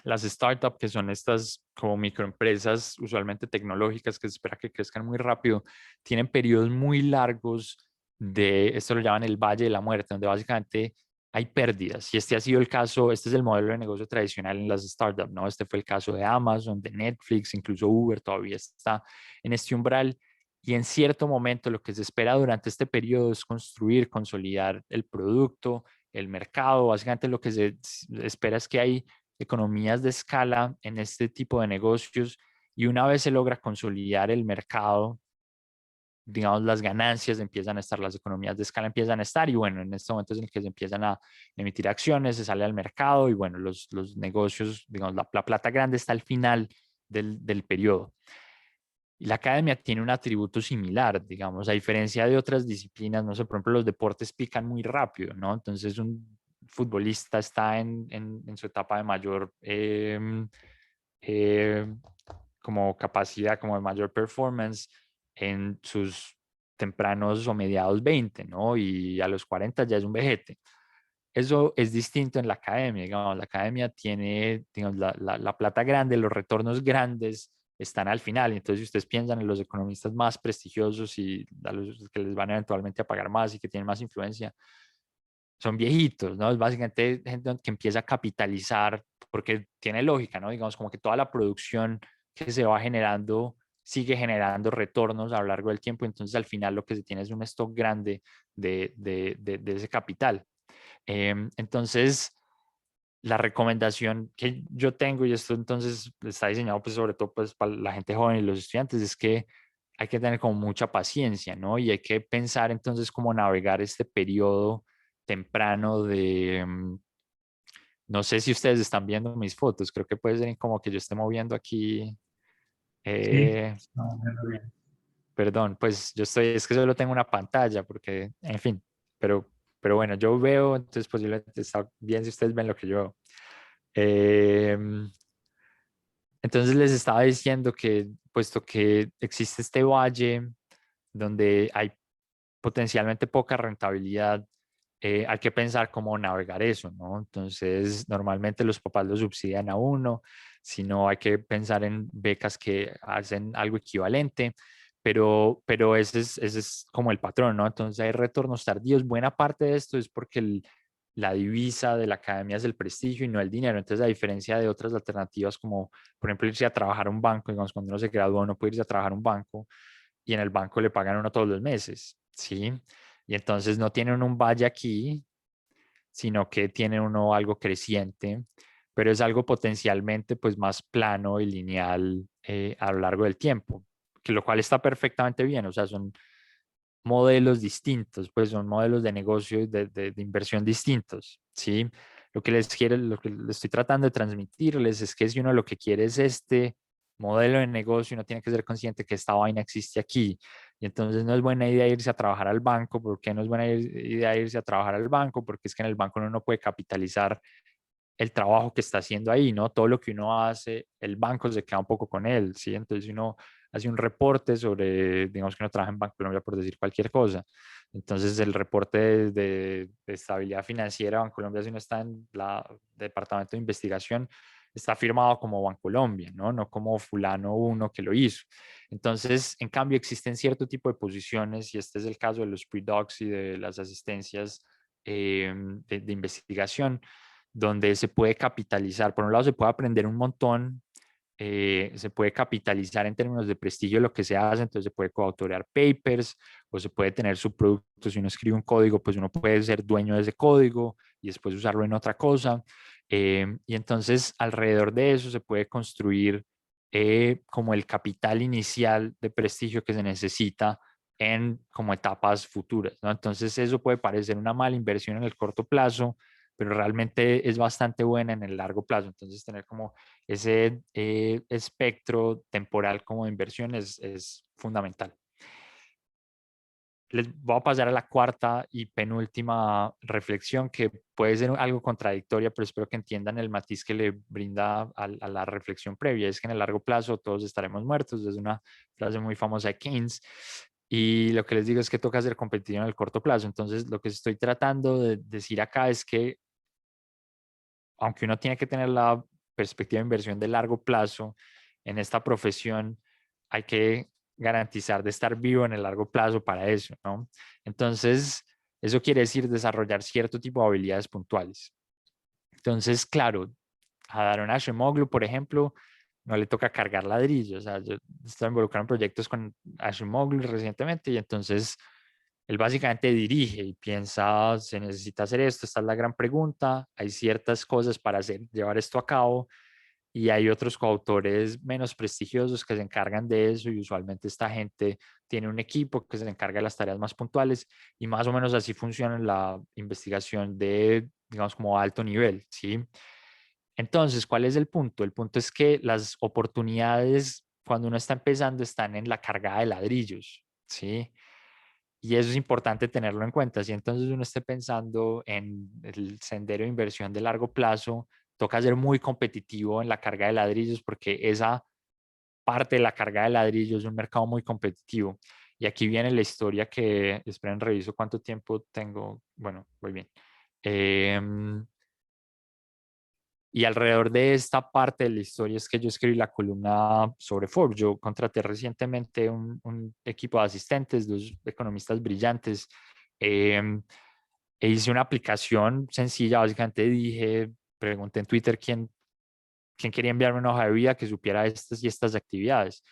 Las startups, que son estas como microempresas usualmente tecnológicas que se espera que crezcan muy rápido, tienen periodos muy largos esto lo llaman el Valle de la Muerte, donde básicamente hay pérdidas. Y este ha sido el caso, este es el modelo de negocio tradicional en las startups, ¿no? Este fue el caso de Amazon, de Netflix, incluso Uber todavía está en este umbral. Y en cierto momento lo que se espera durante este periodo es construir, consolidar el producto, el mercado. Básicamente lo que se espera es que hay economías de escala en este tipo de negocios y una vez se logra consolidar el mercado, digamos, las ganancias empiezan a estar, las economías de escala empiezan a estar y bueno, en este momento es en el que se empiezan a emitir acciones, se sale al mercado y bueno, los negocios, digamos, la plata grande está al final del periodo. Y la academia tiene un atributo similar, digamos, a diferencia de otras disciplinas, no sé, por ejemplo, los deportes pican muy rápido, ¿no? Entonces un futbolista está en su etapa de mayor eh, como capacidad, como de mayor performance en sus tempranos o mediados 20, ¿no? Y a los 40 ya es un vejete. Eso es distinto en la academia, digamos, la academia tiene, digamos, la plata grande, los retornos grandes están al final. Entonces, si ustedes piensan en los economistas más prestigiosos y a los que les van eventualmente a pagar más y que tienen más influencia, son viejitos, ¿no? Es básicamente gente que empieza a capitalizar, porque tiene lógica, ¿no? Digamos, como que toda la producción que se va generando sigue generando retornos a lo largo del tiempo, entonces al final lo que se tiene es un stock grande de ese capital. Entonces, la recomendación que yo tengo, y esto entonces está diseñado pues sobre todo pues para la gente joven y los estudiantes, es que hay que tener como mucha paciencia, ¿no? Y hay que pensar entonces cómo navegar este periodo temprano no sé si ustedes están viendo mis fotos, creo que puede ser como que yo esté moviendo aquí, Sí, eh, estamos viendo bien. perdón, pues yo es que solo tengo una pantalla, porque, en fin, pero bueno, yo veo, entonces posiblemente está bien si ustedes ven lo que yo veo. Em, entonces les estaba diciendo que, puesto que existe este valle donde hay potencialmente poca rentabilidad, hay que pensar cómo navegar eso, ¿no? Entonces, normalmente los papás lo subsidian a uno, si no hay que pensar en becas que hacen algo equivalente, pero ese es como el patrón, ¿no? Entonces hay retornos tardíos. Buena parte de esto es porque la divisa de la academia es el prestigio y no el dinero. Entonces, a diferencia de otras alternativas como, por ejemplo, irse a trabajar a un banco, digamos, cuando uno se gradúa, uno puede irse a trabajar a un banco y en el banco le pagan uno todos los meses, ¿sí? Y entonces no tiene uno un valle aquí, sino que tiene uno algo creciente, pero es algo potencialmente pues más plano y lineal a lo largo del tiempo, que lo cual está perfectamente bien, o sea, son modelos distintos, pues son modelos de negocio y de inversión distintos, ¿sí? Lo que les estoy tratando de transmitirles es que si uno lo que quiere es este modelo de negocio, uno tiene que ser consciente que esta vaina existe aquí. Y entonces no es buena idea irse a trabajar al banco. ¿Por qué no es buena idea irse a trabajar al banco? Porque es que en el banco uno no puede capitalizar el trabajo que está haciendo ahí, ¿no? Todo lo que uno hace, el banco se queda un poco con él, ¿sí? Entonces uno hace un reporte sobre, digamos que uno trabaja en Banco Colombia por decir cualquier cosa. Entonces el reporte de estabilidad financiera de Bancolombia, si uno está en la departamento de investigación, está firmado como Bancolombia, ¿no? No como fulano uno que lo hizo. Entonces, en cambio, existen cierto tipo de posiciones, y este es el caso de los pre-docs y de las asistencias de investigación, donde se puede capitalizar. Por un lado, se puede aprender un montón, se puede capitalizar en términos de prestigio lo que se hace, entonces se puede coautorear papers o se puede tener su producto. Si uno escribe un código, pues uno puede ser dueño de ese código y después usarlo en otra cosa. Y entonces alrededor de eso se puede construir como el capital inicial de prestigio que se necesita en como etapas futuras, ¿no? Entonces eso puede parecer una mala inversión en el corto plazo, pero realmente es bastante buena en el largo plazo. Entonces, tener como ese espectro temporal como de inversión es fundamental. les voy a pasar a la cuarta y penúltima reflexión, que puede ser algo contradictoria, pero espero que entiendan el matiz que le brinda a la reflexión previa. Es que en el largo plazo todos estaremos muertos. Es una frase muy famosa de Keynes. Y lo que les digo es que toca ser competitivo en el corto plazo. Entonces, lo que estoy tratando de decir acá es que, aunque uno tiene que tener la perspectiva de inversión de largo plazo en esta profesión, hay que garantizar de estar vivo en el largo plazo para eso, ¿no? Entonces, eso quiere decir desarrollar cierto tipo de habilidades puntuales. Entonces, claro, a Daron Ashimoglu, por ejemplo, no le toca cargar ladrillos. O sea, yo estoy involucrado en proyectos con Ashimoglu recientemente y entonces él básicamente dirige y piensa, se necesita hacer esto, esta es la gran pregunta, hay ciertas cosas para hacer, llevar esto a cabo, y hay otros coautores menos prestigiosos que se encargan de eso, y usualmente esta gente tiene un equipo que se encarga de las tareas más puntuales, y más o menos así funciona la investigación de, digamos, como alto nivel, ¿sí? Entonces, ¿cuál es el punto? El punto es que las oportunidades cuando uno está empezando están en la cargada de ladrillos, ¿sí? Y eso es importante tenerlo en cuenta. Si entonces uno esté pensando en el sendero de inversión de largo plazo, toca ser muy competitivo en la carga de ladrillos, porque esa parte de la carga de ladrillos es un mercado muy competitivo. Y aquí viene la historia que, esperen, reviso cuánto tiempo tengo. Bueno, muy bien. Y alrededor de esta parte de la historia es que yo escribí la columna sobre Forbes. Yo contraté recientemente un equipo de asistentes, dos economistas brillantes, eh, e hice una aplicación sencilla. Básicamente dije, pregunté en Twitter quién quería enviarme una hoja de vida que supiera estas y estas actividades.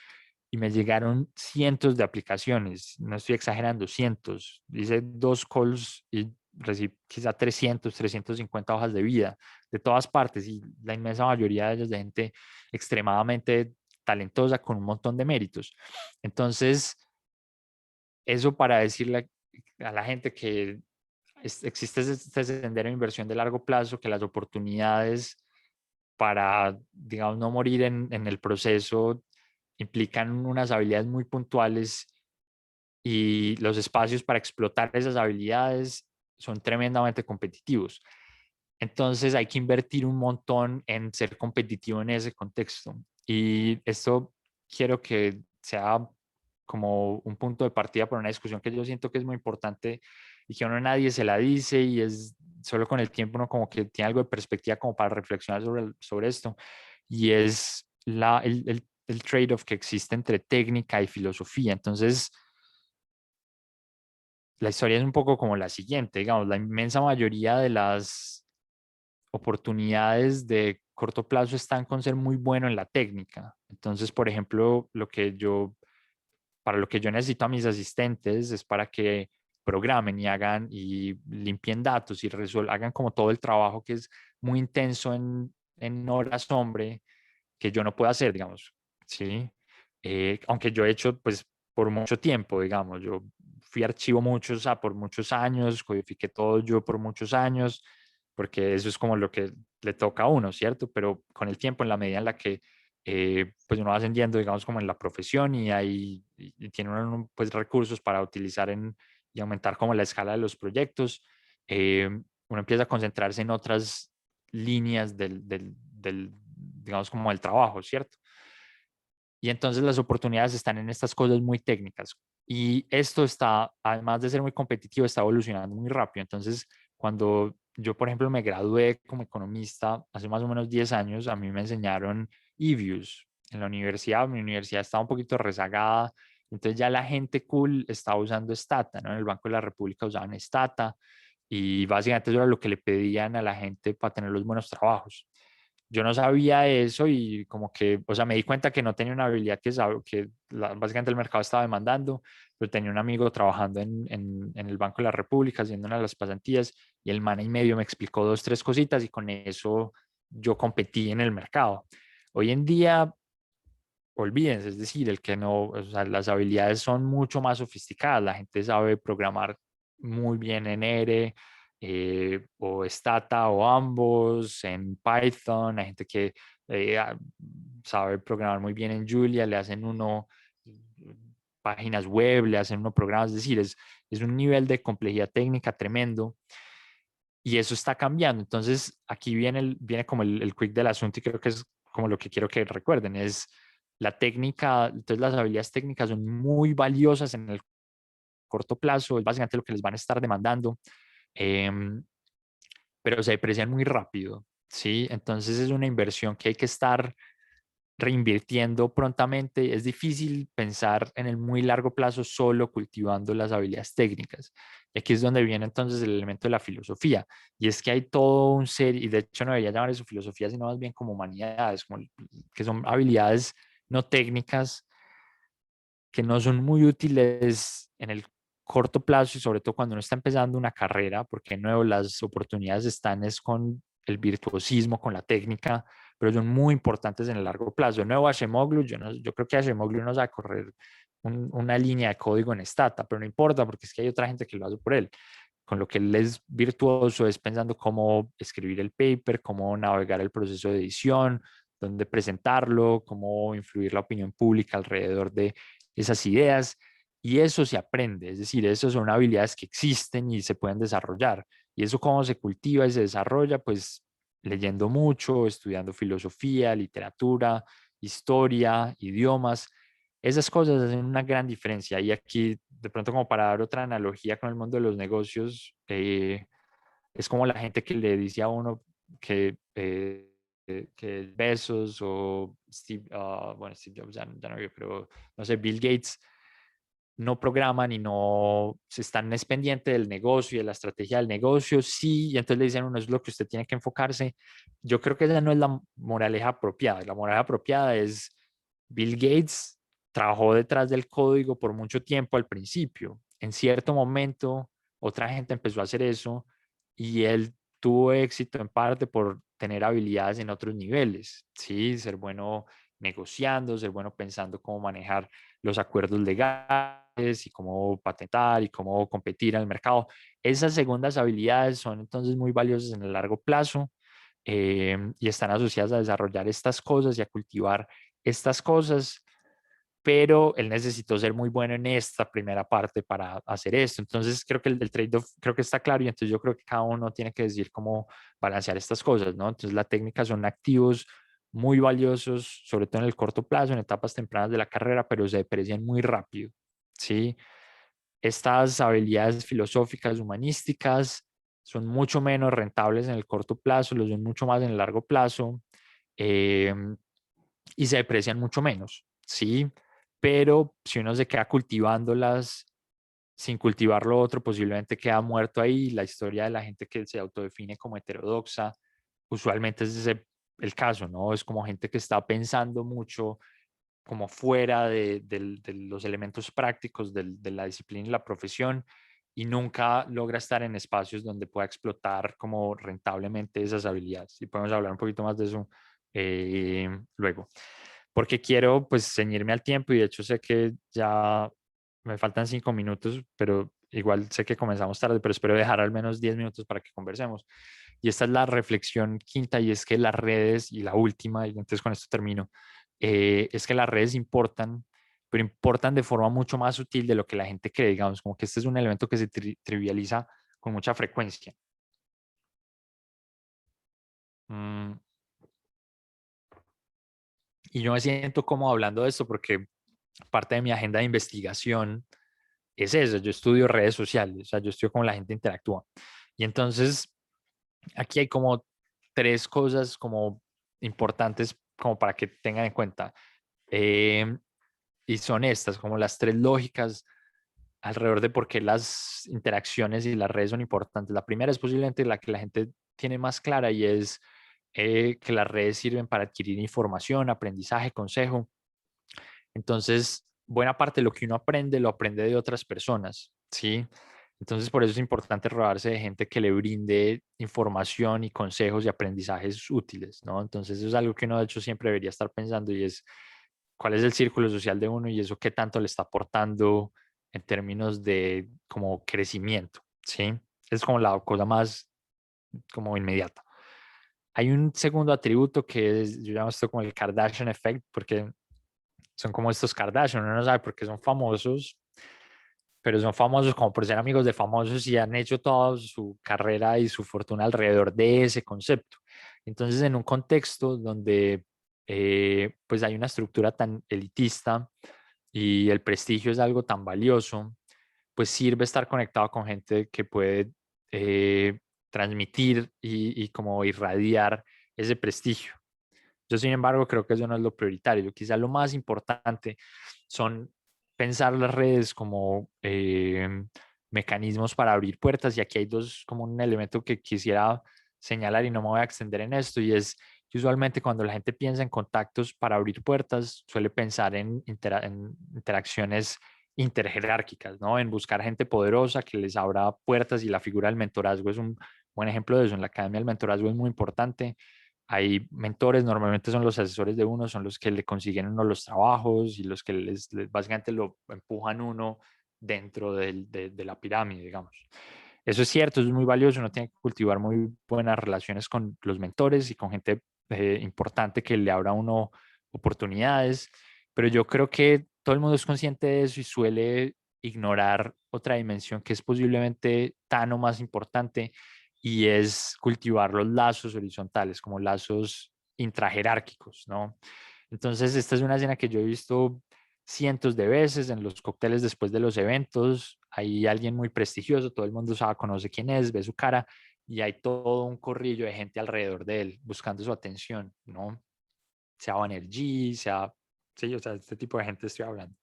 Y me llegaron cientos de aplicaciones, no estoy exagerando, cientos. Hice 2 calls y recibí quizá 350 hojas de vida de todas partes, y la inmensa mayoría de ellas de gente extremadamente talentosa con un montón de méritos. Entonces, eso para decirle a la gente que existe este sendero de inversión de largo plazo, que las oportunidades para, digamos, no morir en el proceso implican unas habilidades muy puntuales, y los espacios para explotar esas habilidades son tremendamente competitivos. Entonces hay que invertir un montón en ser competitivo en ese contexto. Y esto quiero que sea como un punto de partida para una discusión que yo siento que es muy importante y que a uno nadie se la dice, y es solo con el tiempo uno como que tiene algo de perspectiva como para reflexionar sobre esto, y es el trade-off que existe entre técnica y filosofía. Entonces, la historia es un poco como la siguiente, digamos, la inmensa mayoría de las oportunidades de corto plazo están con ser muy bueno en la técnica. Entonces, por ejemplo, para lo que yo necesito a mis asistentes es para que programen y hagan y limpien datos y hagan como todo el trabajo que es muy intenso en horas hombre, que yo no puedo hacer, digamos, ¿sí? Aunque yo he hecho, pues, por mucho tiempo, digamos, yo fui archivo muchos, o sea, por muchos años, codifiqué todo yo por muchos años, porque eso es como lo que le toca a uno, ¿cierto? Pero con el tiempo, en la medida en la que pues uno va ascendiendo, digamos, como en la profesión, y tiene uno, pues, recursos para utilizar y aumentar como la escala de los proyectos, uno empieza a concentrarse en otras líneas digamos, como el trabajo, ¿cierto? Y entonces las oportunidades están en estas cosas muy técnicas. Y esto está, además de ser muy competitivo, está evolucionando muy rápido. Entonces, cuando yo, por ejemplo, me gradué como economista hace más o menos 10 años, a mí me enseñaron eViews en la universidad. Mi universidad estaba un poquito rezagada. Entonces ya la gente cool estaba usando Stata, ¿no? En el Banco de la República usaban Stata, y básicamente eso era lo que le pedían a la gente para tener los buenos trabajos. Yo no sabía eso, y como que, o sea, me di cuenta que no tenía una habilidad básicamente el mercado estaba demandando, pero tenía un amigo trabajando en el Banco de la República haciendo una de las pasantías, y el man y medio me explicó 2, 3 cositas, y con eso yo competí en el mercado. Hoy en día, olvídense, es decir, el que no, o sea, las habilidades son mucho más sofisticadas. La gente sabe programar muy bien en R, o Stata, o ambos, en Python. Hay gente que sabe programar muy bien en Julia, le hacen uno páginas web, le hacen uno programas. Es decir, es un nivel de complejidad técnica tremendo y eso está cambiando. Entonces, aquí viene como el quick del asunto y creo que es como lo que quiero que recuerden, es la técnica, entonces las habilidades técnicas son muy valiosas en el corto plazo, es básicamente lo que les van a estar demandando, em, pero se deprecian muy rápido, ¿sí? Entonces es una inversión que hay que estar reinvirtiendo prontamente. Es difícil pensar en el muy largo plazo solo cultivando las habilidades técnicas. Y aquí es donde viene entonces el elemento de la filosofía. Y es que hay todo un ser, y de hecho no debería llamar eso filosofía, sino más bien como humanidades, como, que son habilidades no técnicas que no son muy útiles en el corto plazo y sobre todo cuando uno está empezando una carrera, porque de nuevo las oportunidades están es con el virtuosismo, con la técnica, pero son muy importantes en el largo plazo. De nuevo, Hashemoglu, yo creo que Hashemoglu no sabe correr una línea de código en Stata, pero no importa porque es que hay otra gente que lo hace por él. Con lo que él es virtuoso es pensando cómo escribir el paper, cómo navegar el proceso de edición, dónde presentarlo, cómo influir la opinión pública alrededor de esas ideas. Y eso se aprende, es decir, esas son habilidades que existen y se pueden desarrollar. Y eso cómo se cultiva y se desarrolla, pues leyendo mucho, estudiando filosofía, literatura, historia, idiomas. Esas cosas hacen una gran diferencia. Y aquí, de pronto, como para dar otra analogía con el mundo de los negocios, es como la gente que le dice a uno que Bezos o Steve, bueno, Steve Jobs ya no vive, pero no sé, Bill Gates no programan y no se están es pendiente del negocio y de la estrategia del negocio, sí, y entonces le dicen, uno es lo que usted tiene que enfocarse. Yo creo que esa no es la moraleja apropiada. La moraleja apropiada es Bill Gates trabajó detrás del código por mucho tiempo al principio. En cierto momento, otra gente empezó a hacer eso y él tuvo éxito en parte por tener habilidades en otros niveles, ¿sí? Ser bueno negociando, ser bueno pensando cómo manejar los acuerdos legales y cómo patentar y cómo competir en el mercado. Esas segundas habilidades son entonces muy valiosas en el largo plazo y están asociadas a desarrollar estas cosas y a cultivar estas cosas, pero él necesitó ser muy bueno en esta primera parte para hacer esto. Entonces creo que el trade-off creo que está claro y entonces yo creo que cada uno tiene que decir cómo balancear estas cosas, ¿no? Entonces la técnica son activos muy valiosos, sobre todo en el corto plazo, en etapas tempranas de la carrera, pero se deprecian muy rápido, ¿sí? Estas habilidades filosóficas, humanísticas, son mucho menos rentables en el corto plazo, los son mucho más en el largo plazo eh, y se deprecian mucho menos, ¿sí? Pero si uno se queda cultivándolas sin cultivar lo otro, posiblemente queda muerto ahí. La historia de la gente que se autodefine como heterodoxa, usualmente es ese el caso, ¿no? Es como gente que está pensando mucho como fuera de los elementos prácticos de la disciplina y la profesión y nunca logra estar en espacios donde pueda explotar como rentablemente esas habilidades. Y podemos hablar un poquito más de eso luego. Porque quiero pues ceñirme al tiempo y de hecho sé que ya me faltan 5 minutos, pero igual sé que comenzamos tarde, pero espero dejar al menos 10 minutos para que conversemos. Y esta es la reflexión quinta y es que las redes, y la última, y entonces con esto termino, es que las redes importan, pero importan de forma mucho más sutil de lo que la gente cree, digamos, como que este es un elemento que se trivializa con mucha frecuencia. Mm, y yo me siento como hablando de esto porque parte de mi agenda de investigación es eso, yo estudio redes sociales, o sea, yo estudio cómo la gente interactúa. Y entonces aquí hay como tres cosas como importantes como para que tengan en cuenta. Eh, y son estas, como las tres lógicas alrededor de por qué las interacciones y las redes son importantes. La primera es posiblemente la que la gente tiene más clara y es que las redes sirven para adquirir información, aprendizaje, consejo. Entonces, buena parte de lo que uno aprende lo aprende de otras personas, ¿sí? Entonces, por eso es importante rodearse de gente que le brinde información y consejos y aprendizajes útiles, ¿no? Entonces, eso es algo que uno, de hecho, siempre debería estar pensando y es cuál es el círculo social de uno y eso qué tanto le está aportando en términos de como crecimiento, ¿sí? Es como la cosa más como inmediata. Hay un segundo atributo que es, yo llamo esto como el Kardashian Effect, porque son como estos Kardashian, uno no sabe por qué son famosos, pero son famosos como por ser amigos de famosos y han hecho toda su carrera y su fortuna alrededor de ese concepto. Entonces, en un contexto donde pues hay una estructura tan elitista y el prestigio es algo tan valioso, pues sirve estar conectado con gente que puede transmitir y como irradiar ese prestigio. Yo, sin embargo, creo que eso no es lo prioritario. Quizás lo más importante son pensar las redes como mecanismos para abrir puertas. Y aquí hay dos, como un elemento que quisiera señalar y no me voy a extender en esto, y es que usualmente cuando la gente piensa en contactos para abrir puertas, suele pensar en, en interacciones interjerárquicas, ¿no? En buscar gente poderosa que les abra puertas, y la figura del mentorazgo es un buen ejemplo de eso. En la academia el mentorazgo es muy importante. Hay mentores, normalmente son los asesores de uno, son los que le consiguen uno los trabajos y los que básicamente lo empujan uno dentro de la pirámide, digamos. Eso es cierto, es muy valioso, uno tiene que cultivar muy buenas relaciones con los mentores y con gente importante que le abra a uno oportunidades, pero yo creo que todo el mundo es consciente de eso y suele ignorar otra dimensión que es posiblemente tan o más importante, y es cultivar los lazos horizontales, como lazos intrajerárquicos, ¿no? Entonces, esta es una escena que yo he visto cientos de veces en los cócteles después de los eventos. Hay alguien muy prestigioso, todo el mundo sabe, conoce quién es, ve su cara, y hay todo un corrillo de gente alrededor de él buscando su atención, ¿no? Sea Banerjee, sea, sí, o sea, este tipo de gente estoy hablando.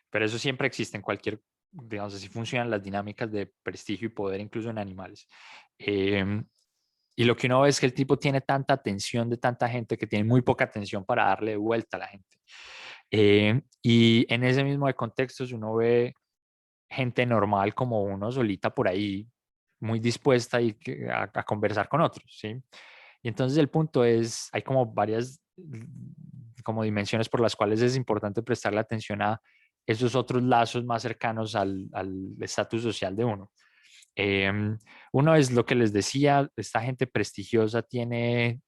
Pero eso siempre existe en cualquier, digamos, así funcionan las dinámicas de prestigio y poder, incluso en animales. Y lo que uno ve es que el tipo tiene tanta atención de tanta gente que tiene muy poca atención para darle de vuelta a la gente. Y en ese mismo de contextos uno ve gente normal como uno solita por ahí, muy dispuesta a conversar con otros, ¿sí? Y entonces el punto es, hay como varias como dimensiones por las cuales es importante prestarle atención a esos otros lazos más cercanos al estatus social de uno. Uno es lo que les decía, esta gente prestigiosa tiene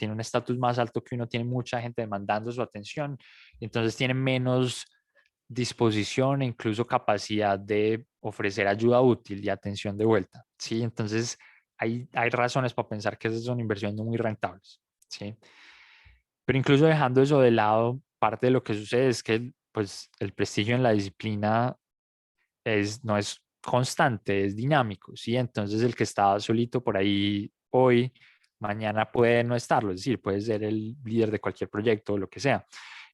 un estatus más alto que uno, tiene mucha gente demandando su atención, entonces tiene menos disposición e incluso capacidad de ofrecer ayuda útil y atención de vuelta, ¿sí? Entonces hay razones para pensar que esas son inversiones no muy rentables, ¿sí? Pero incluso dejando eso de lado, parte de lo que sucede es que pues, el prestigio en la disciplina no es constante, es dinámico, ¿sí? Entonces el que está solito por ahí hoy, mañana puede no estarlo, es decir, puede ser el líder de cualquier proyecto o lo que sea.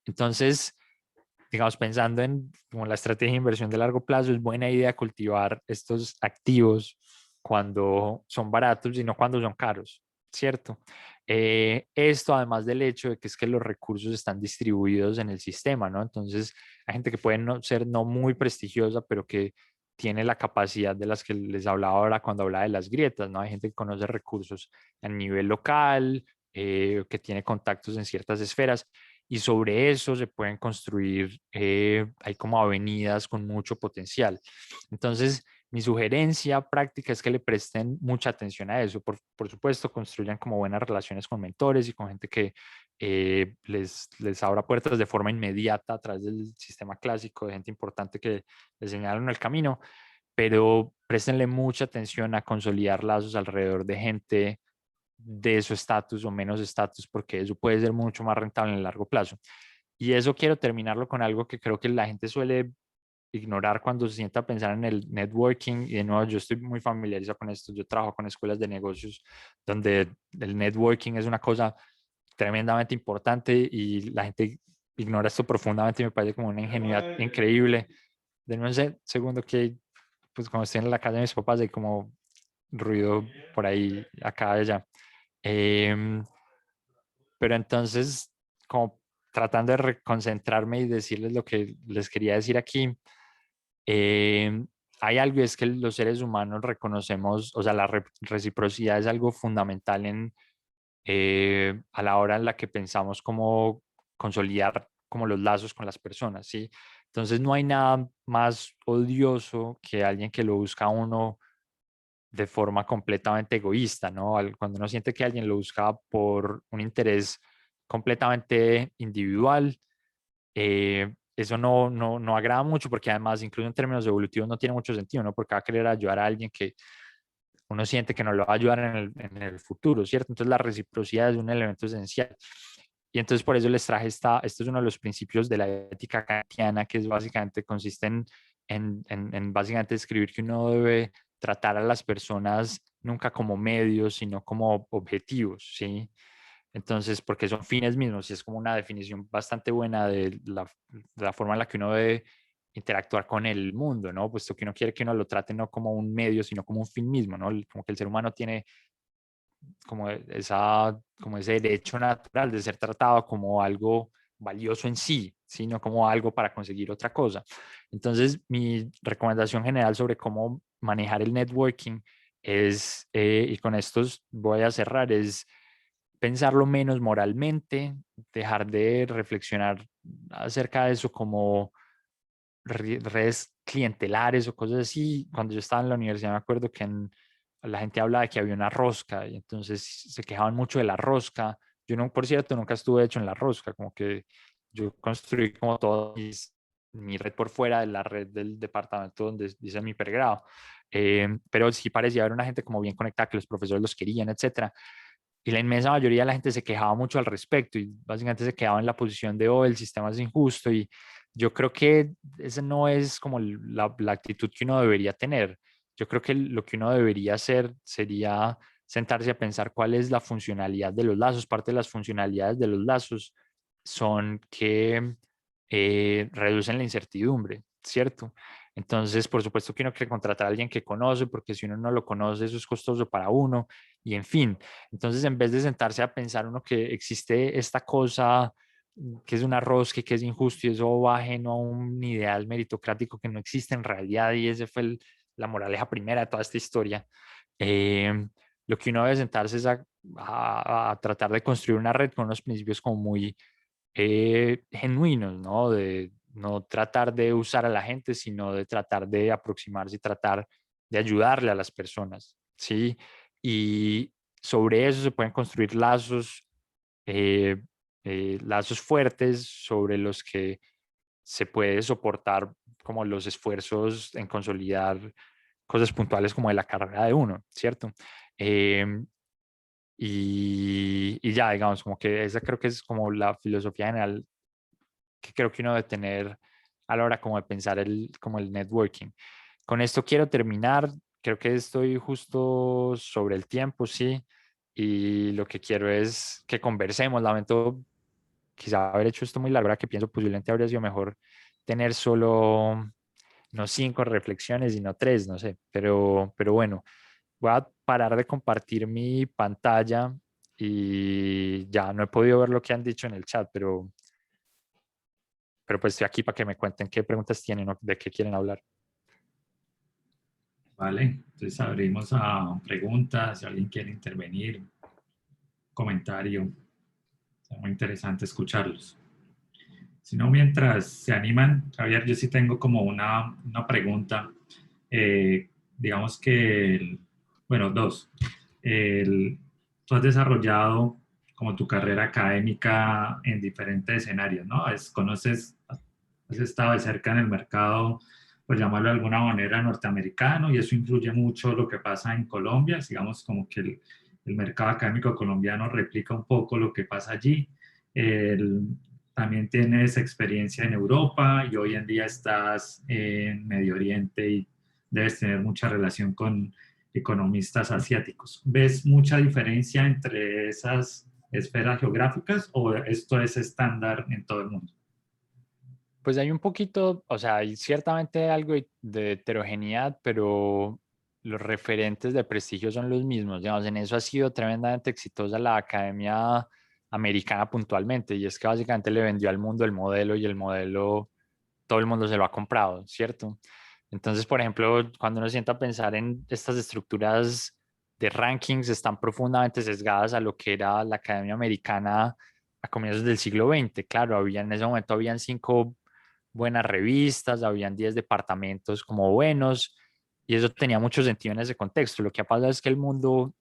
Entonces, digamos, pensando en como la estrategia de inversión de largo plazo, es buena idea cultivar estos activos cuando son baratos y no cuando son caros, ¿cierto? Esto además del hecho de que es que los recursos están distribuidos en el sistema, ¿no? Entonces, hay gente que puede no ser no muy prestigiosa, pero que tiene la capacidad de las que les hablaba ahora cuando hablaba de las grietas, ¿no? Hay gente que conoce recursos a nivel local, que tiene contactos en ciertas esferas, y sobre eso se pueden construir, hay como avenidas con mucho potencial. Entonces, mi sugerencia práctica es que le presten mucha atención a eso. Por supuesto, construyan como buenas relaciones con mentores y con gente que les abra puertas de forma inmediata a través del sistema clásico, de gente importante que les señalan el camino, pero préstenle mucha atención a consolidar lazos alrededor de gente de su estatus o menos estatus, porque eso puede ser mucho más rentable en el largo plazo. Y eso quiero terminarlo con algo que creo que la gente suele ignorar cuando se sienta a pensar en el networking. Y de nuevo, yo estoy muy familiarizado con esto. Yo trabajo con escuelas de negocios donde el networking es una cosa tremendamente importante y la gente ignora esto profundamente y me parece como una ingenuidad increíble. De nuevo, segundo que, pues cuando estoy en la casa de mis papás hay como ruido por ahí, acá y allá. Em, pero entonces, como tratando de reconcentrarme y decirles lo que les quería decir aquí, em, hay algo, y es que los seres humanos reconocemos, o sea, la reciprocidad es algo fundamental a la hora en la que pensamos cómo consolidar como los lazos con las personas, ¿sí? Entonces no hay nada más odioso que alguien que lo busca a uno de forma completamente egoísta, ¿no? Cuando uno siente que alguien lo busca por un interés completamente individual, eso no agrada mucho porque además, incluso en términos evolutivos, no tiene mucho sentido, ¿no? Porque va a querer ayudar a alguien que uno siente que no lo va a ayudar en el futuro, ¿cierto? Entonces la reciprocidad es un elemento esencial. Y entonces por eso les traje esto es uno de los principios de la ética kantiana, que es básicamente consiste en básicamente describir que uno debe tratar a las personas nunca como medios, sino como objetivos, ¿sí? Entonces, porque son fines mismos, y es como una definición bastante buena de la forma en la que uno debe interactuar con el mundo, ¿no? Puesto que uno quiere que uno lo trate no como un medio, sino como un fin mismo, ¿no? Como que el ser humano tiene como ese derecho natural de ser tratado como algo valioso en sí, sino como algo para conseguir otra cosa. Entonces, mi recomendación general sobre cómo manejar el networking es, y con estos voy a cerrar, es pensarlo menos moralmente, dejar de reflexionar acerca de eso como redes clientelares o cosas así. Cuando yo estaba en la universidad me acuerdo que la gente hablaba de que había una rosca y entonces se quejaban mucho de la rosca. Yo no, por cierto, nunca estuve hecho en la rosca, como que yo construí como todo mi red por fuera de la red del departamento donde hice mi pregrado. Pero sí parecía haber una gente como bien conectada, que los profesores los querían, etcétera. Y la inmensa mayoría de la gente se quejaba mucho al respecto y básicamente se quedaba en la posición de, oh, el sistema es injusto. Y yo creo que esa no es como la actitud que uno debería tener. Yo creo que lo que uno debería hacer sería sentarse a pensar cuál es la funcionalidad de los lazos. Parte de las funcionalidades de los lazos son que reducen la incertidumbre, ¿cierto? Entonces, por supuesto que uno quiere contratar a alguien que conoce, porque si uno no lo conoce, eso es costoso para uno. Y en fin, entonces en vez de sentarse a pensar uno que existe esta cosa que es un arroz, que es injusto y eso va ajeno a un ideal meritocrático que no existe en realidad, y ese fue la moraleja primera de toda esta historia. Eh, lo que uno debe sentarse es a tratar de construir una red con unos principios como muy genuinos, ¿no? De no tratar de usar a la gente, sino de tratar de aproximarse y tratar de ayudarle a las personas, ¿sí? Y sobre eso se pueden construir eh, lazos fuertes sobre los que se puede soportar como los esfuerzos en consolidar cosas puntuales como de la carrera de uno, ¿cierto? Eh, y ya, digamos, como que esa creo que es como la filosofía general que creo que uno debe tener a la hora como de pensar como el networking. Con esto quiero terminar. Creo que estoy justo sobre el tiempo, sí. Y lo que quiero es que conversemos. Lamento quizá haber hecho esto muy largo, ahora que pienso posiblemente habría sido mejor tener solo, no 5 reflexiones, sino 3, no sé. Pero bueno, voy a parar de compartir mi pantalla y ya no he podido ver lo que han dicho en el chat, pero pues estoy aquí para que me cuenten qué preguntas tienen o de qué quieren hablar. Vale, entonces abrimos a preguntas, si alguien quiere intervenir, comentario. Es muy interesante escucharlos. Si no, mientras se animan, Javier, yo sí tengo como una pregunta. Digamos que, bueno, dos. El- Tú has desarrollado como tu carrera académica en diferentes escenarios, ¿no? Has estado de cerca en el mercado, por llamarlo de alguna manera, norteamericano, y eso influye mucho lo que pasa en Colombia. Digamos como que el mercado académico colombiano replica un poco lo que pasa allí. El- También tienes experiencia en Europa y hoy en día estás en Medio Oriente y debes tener mucha relación con economistas asiáticos. ¿Ves mucha diferencia entre esas esferas geográficas o esto es estándar en todo el mundo? Pues hay un poquito, o sea, hay ciertamente algo de heterogeneidad, pero los referentes de prestigio son los mismos. Digamos, en eso ha sido tremendamente exitosa la Academia Americana puntualmente, y es que básicamente le vendió al mundo el modelo y el modelo todo el mundo se lo ha comprado, ¿cierto? Entonces, por ejemplo, cuando uno sienta a pensar en estas estructuras de rankings, están profundamente sesgadas a lo que era la Academia Americana a comienzos del siglo XX. Claro, en ese momento habían 5 buenas revistas, habían 10 departamentos como buenos, y eso tenía mucho sentido en ese contexto. Lo que ha pasado es que el mundo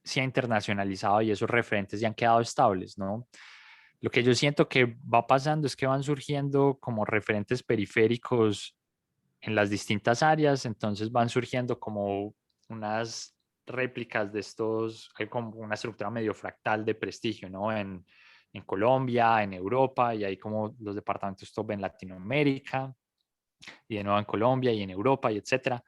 se ha internacionalizado y esos referentes ya han quedado estables, ¿no? Lo que yo siento que va pasando es que van surgiendo como referentes periféricos en las distintas áreas, entonces van surgiendo como unas réplicas de estos, hay como una estructura medio fractal de prestigio, ¿no? En Colombia, en Europa, y hay como los departamentos top en Latinoamérica, y de nuevo en Colombia y en Europa, y etcétera.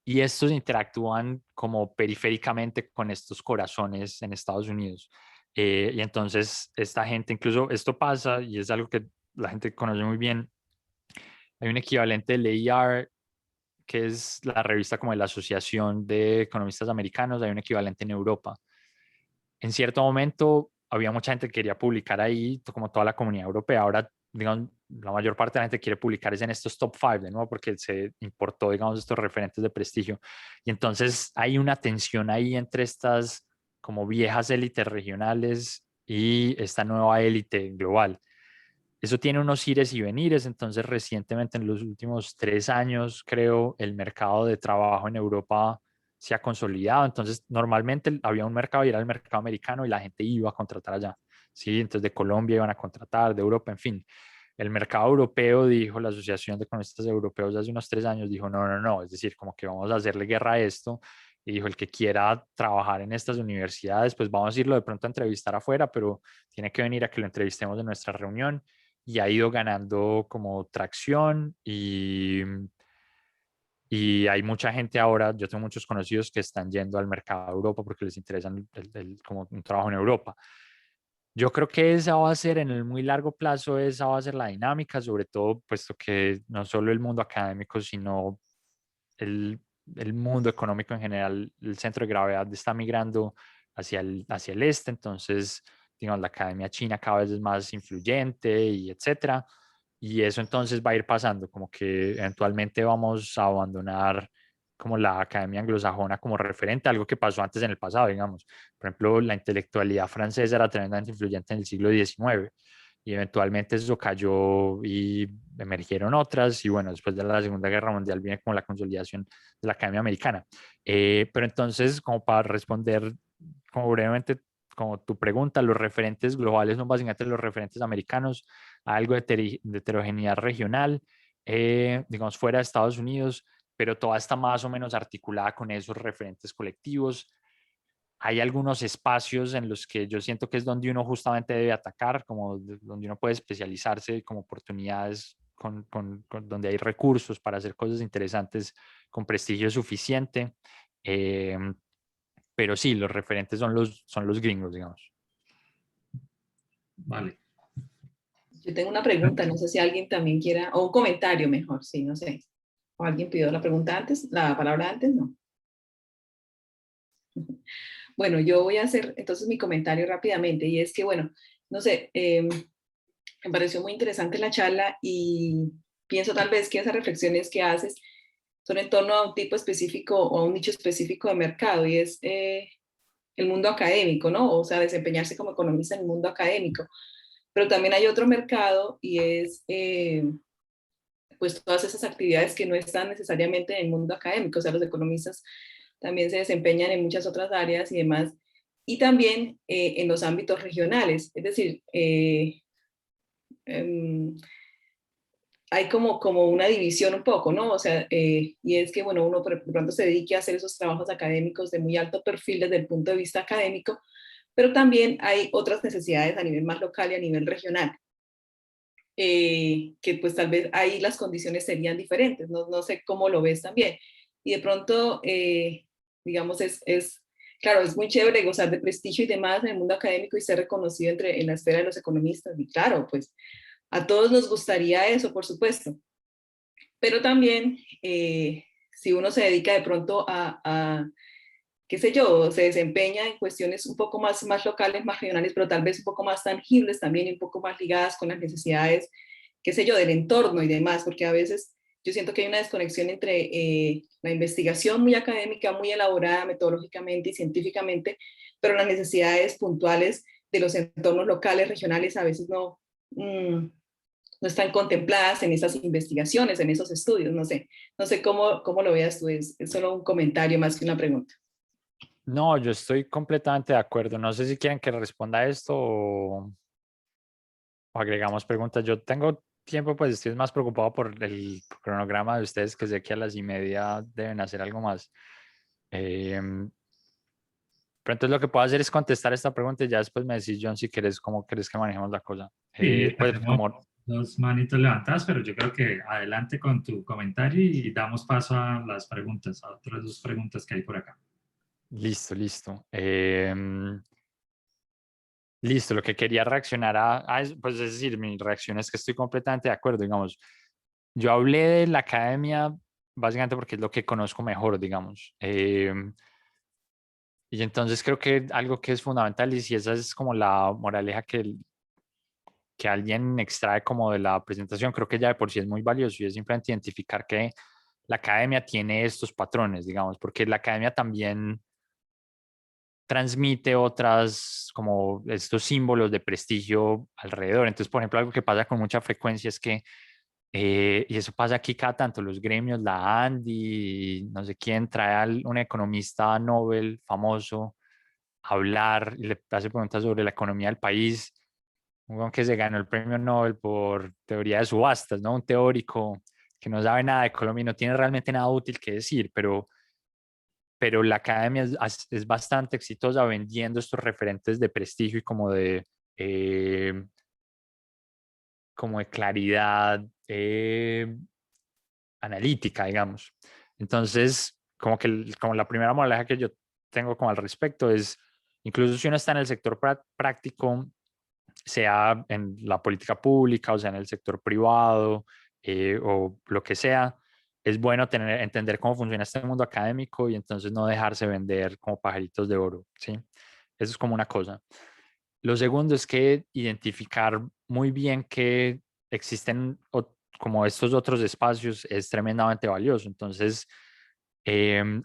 Y estos interactúan como periféricamente con estos corazones en Estados Unidos. Y entonces esta gente, incluso esto pasa, y es algo que la gente conoce muy bien, hay un equivalente del AER, que es la revista como de la Asociación de Economistas Americanos, hay un equivalente en Europa. En cierto momento había mucha gente que quería publicar ahí, como toda la comunidad europea. Ahora, digamos, la mayor parte de la gente quiere publicar es en estos top 5, de nuevo, porque se importó, digamos, estos referentes de prestigio. Y entonces hay una tensión ahí entre estas como viejas élites regionales y esta nueva élite global. Eso tiene unos ires y venires, entonces recientemente en los últimos 3 años, creo, el mercado de trabajo en Europa se ha consolidado. Entonces, normalmente había un mercado y era el mercado americano y la gente iba a contratar allá. Sí, entonces de Colombia iban a contratar, de Europa, en fin. El mercado europeo, dijo la Asociación de Economistas Europeos hace unos 3 años, dijo, no, no, no, es decir, como que vamos a hacerle guerra a esto. Y dijo, el que quiera trabajar en estas universidades, pues vamos a irlo de pronto a entrevistar afuera, pero tiene que venir a que lo entrevistemos en nuestra reunión, y ha ido ganando como tracción y hay mucha gente ahora, yo tengo muchos conocidos que están yendo al mercado de Europa porque les interesa como un trabajo en Europa. Yo creo que esa va a ser en el muy largo plazo, esa va a ser la dinámica, sobre todo puesto que no solo el mundo académico, sino el, el mundo económico en general, el centro de gravedad está migrando hacia el este, entonces, digamos, la academia china cada vez es más influyente y etcétera. Y eso entonces va a ir pasando, como que eventualmente vamos a abandonar como la academia anglosajona como referente, algo que pasó antes en el pasado, digamos. Por ejemplo, la intelectualidad francesa era tremendamente influyente en el siglo XIX y eventualmente eso cayó y emergieron otras y bueno, después de la Segunda Guerra Mundial viene como la consolidación de la Academia Americana. Pero entonces, como para responder como brevemente como tu pregunta, los referentes globales son básicamente los referentes americanos, algo de heterogeneidad regional, digamos, fuera de Estados Unidos, pero toda está más o menos articulada con esos referentes colectivos. Hay algunos espacios en los que yo siento que es donde uno justamente debe atacar, como donde uno puede especializarse como oportunidades, donde hay recursos para hacer cosas interesantes con prestigio suficiente. Eh, pero sí, los referentes son los gringos, digamos. Vale. Yo tengo una pregunta, no sé si alguien también quiera, o un comentario mejor, sí, no sé. ¿O alguien pidió la pregunta antes, la palabra antes? No. Bueno, yo voy a hacer entonces mi comentario rápidamente y es que, bueno, no sé, me pareció muy interesante la charla y pienso tal vez que esas reflexiones que haces son en torno a un tipo específico o a un nicho específico de mercado y es el mundo académico, ¿no? O sea, desempeñarse como economista en el mundo académico. Pero también hay otro mercado y es pues todas esas actividades que no están necesariamente en el mundo académico, o sea, los economistas también se desempeñan en muchas otras áreas y demás, y también en los ámbitos regionales, es decir, hay como una división un poco, ¿no? O sea, y es que, bueno, uno de pronto se dedique a hacer esos trabajos académicos de muy alto perfil desde el punto de vista académico, pero también hay otras necesidades a nivel más local y a nivel regional. Que pues tal vez ahí las condiciones serían diferentes, no, no sé cómo lo ves también. Y de pronto, digamos, claro, es muy chévere gozar de prestigio y demás en el mundo académico y ser reconocido en la esfera de los economistas. Y claro, pues a todos nos gustaría eso, por supuesto. Pero también, si uno se dedica de pronto qué sé yo, se desempeña en cuestiones un poco más locales, más regionales, pero tal vez un poco más tangibles también y un poco más ligadas con las necesidades, qué sé yo, del entorno y demás, porque a veces yo siento que hay una desconexión entre la investigación muy académica, muy elaborada metodológicamente y científicamente, pero las necesidades puntuales de los entornos locales, regionales, a veces no están contempladas en esas investigaciones, en esos estudios, no sé cómo lo veas tú, es solo un comentario más que una pregunta. No, yo estoy completamente de acuerdo. No sé si quieren que responda esto o... o agregamos preguntas. Yo tengo tiempo, pues estoy más preocupado por el cronograma de ustedes, que sé que a las 1:30 deben hacer algo más. Pero entonces lo que puedo hacer es contestar esta pregunta y ya después me decís, John, si quieres, cómo crees que manejemos la cosa. Sí, Pues tenemos como, dos manitos levantadas, pero yo creo que adelante con tu comentario y damos paso a las preguntas, a otras dos preguntas que hay por acá. listo, listo. Listo, lo que quería reaccionar pues es decir, mi reacción es que estoy completamente de acuerdo, digamos. Yo hablé de la academia básicamente porque es lo que conozco mejor, digamos. Y entonces creo que algo que es fundamental, y si esa es como la moraleja que alguien extrae como de la presentación, creo que ya de por sí es muy valioso, y es simplemente identificar que la academia tiene estos patrones, digamos, porque la academia también transmite otras, como estos símbolos de prestigio alrededor. Entonces, por ejemplo, algo que pasa con mucha frecuencia es que, y eso pasa aquí cada tanto, los gremios, la Andy, no sé quién, trae a un economista Nobel famoso a hablar y le hace preguntas sobre la economía del país, un que se ganó el premio Nobel por teoría de subastas, ¿no? Un teórico que no sabe nada de economía y no tiene realmente nada útil que decir, pero la academia es bastante exitosa vendiendo estos referentes de prestigio y eh, como de claridad analítica, digamos. Entonces, como la primera moraleja que yo tengo como al respecto es, incluso si uno está en el sector práctico, sea en la política pública, o sea en el sector privado, o lo que sea, es bueno entender cómo funciona este mundo académico y entonces no dejarse vender como pajaritos de oro, ¿sí? Eso es como una cosa. Lo segundo es que identificar muy bien que existen como estos otros espacios es tremendamente valioso. Entonces,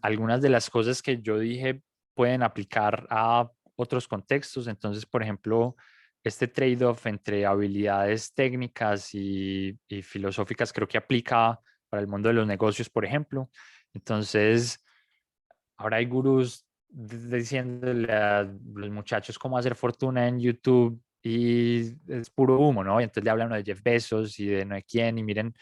algunas de las cosas que yo dije pueden aplicar a otros contextos. Entonces, por ejemplo, este trade-off entre habilidades técnicas y filosóficas creo que aplica para el mundo de los negocios, por ejemplo. Entonces, ahora hay gurús diciéndole a los muchachos cómo hacer fortuna en YouTube y es puro humo, ¿no? Y entonces le hablan de Jeff Bezos y de no sé quién y miren,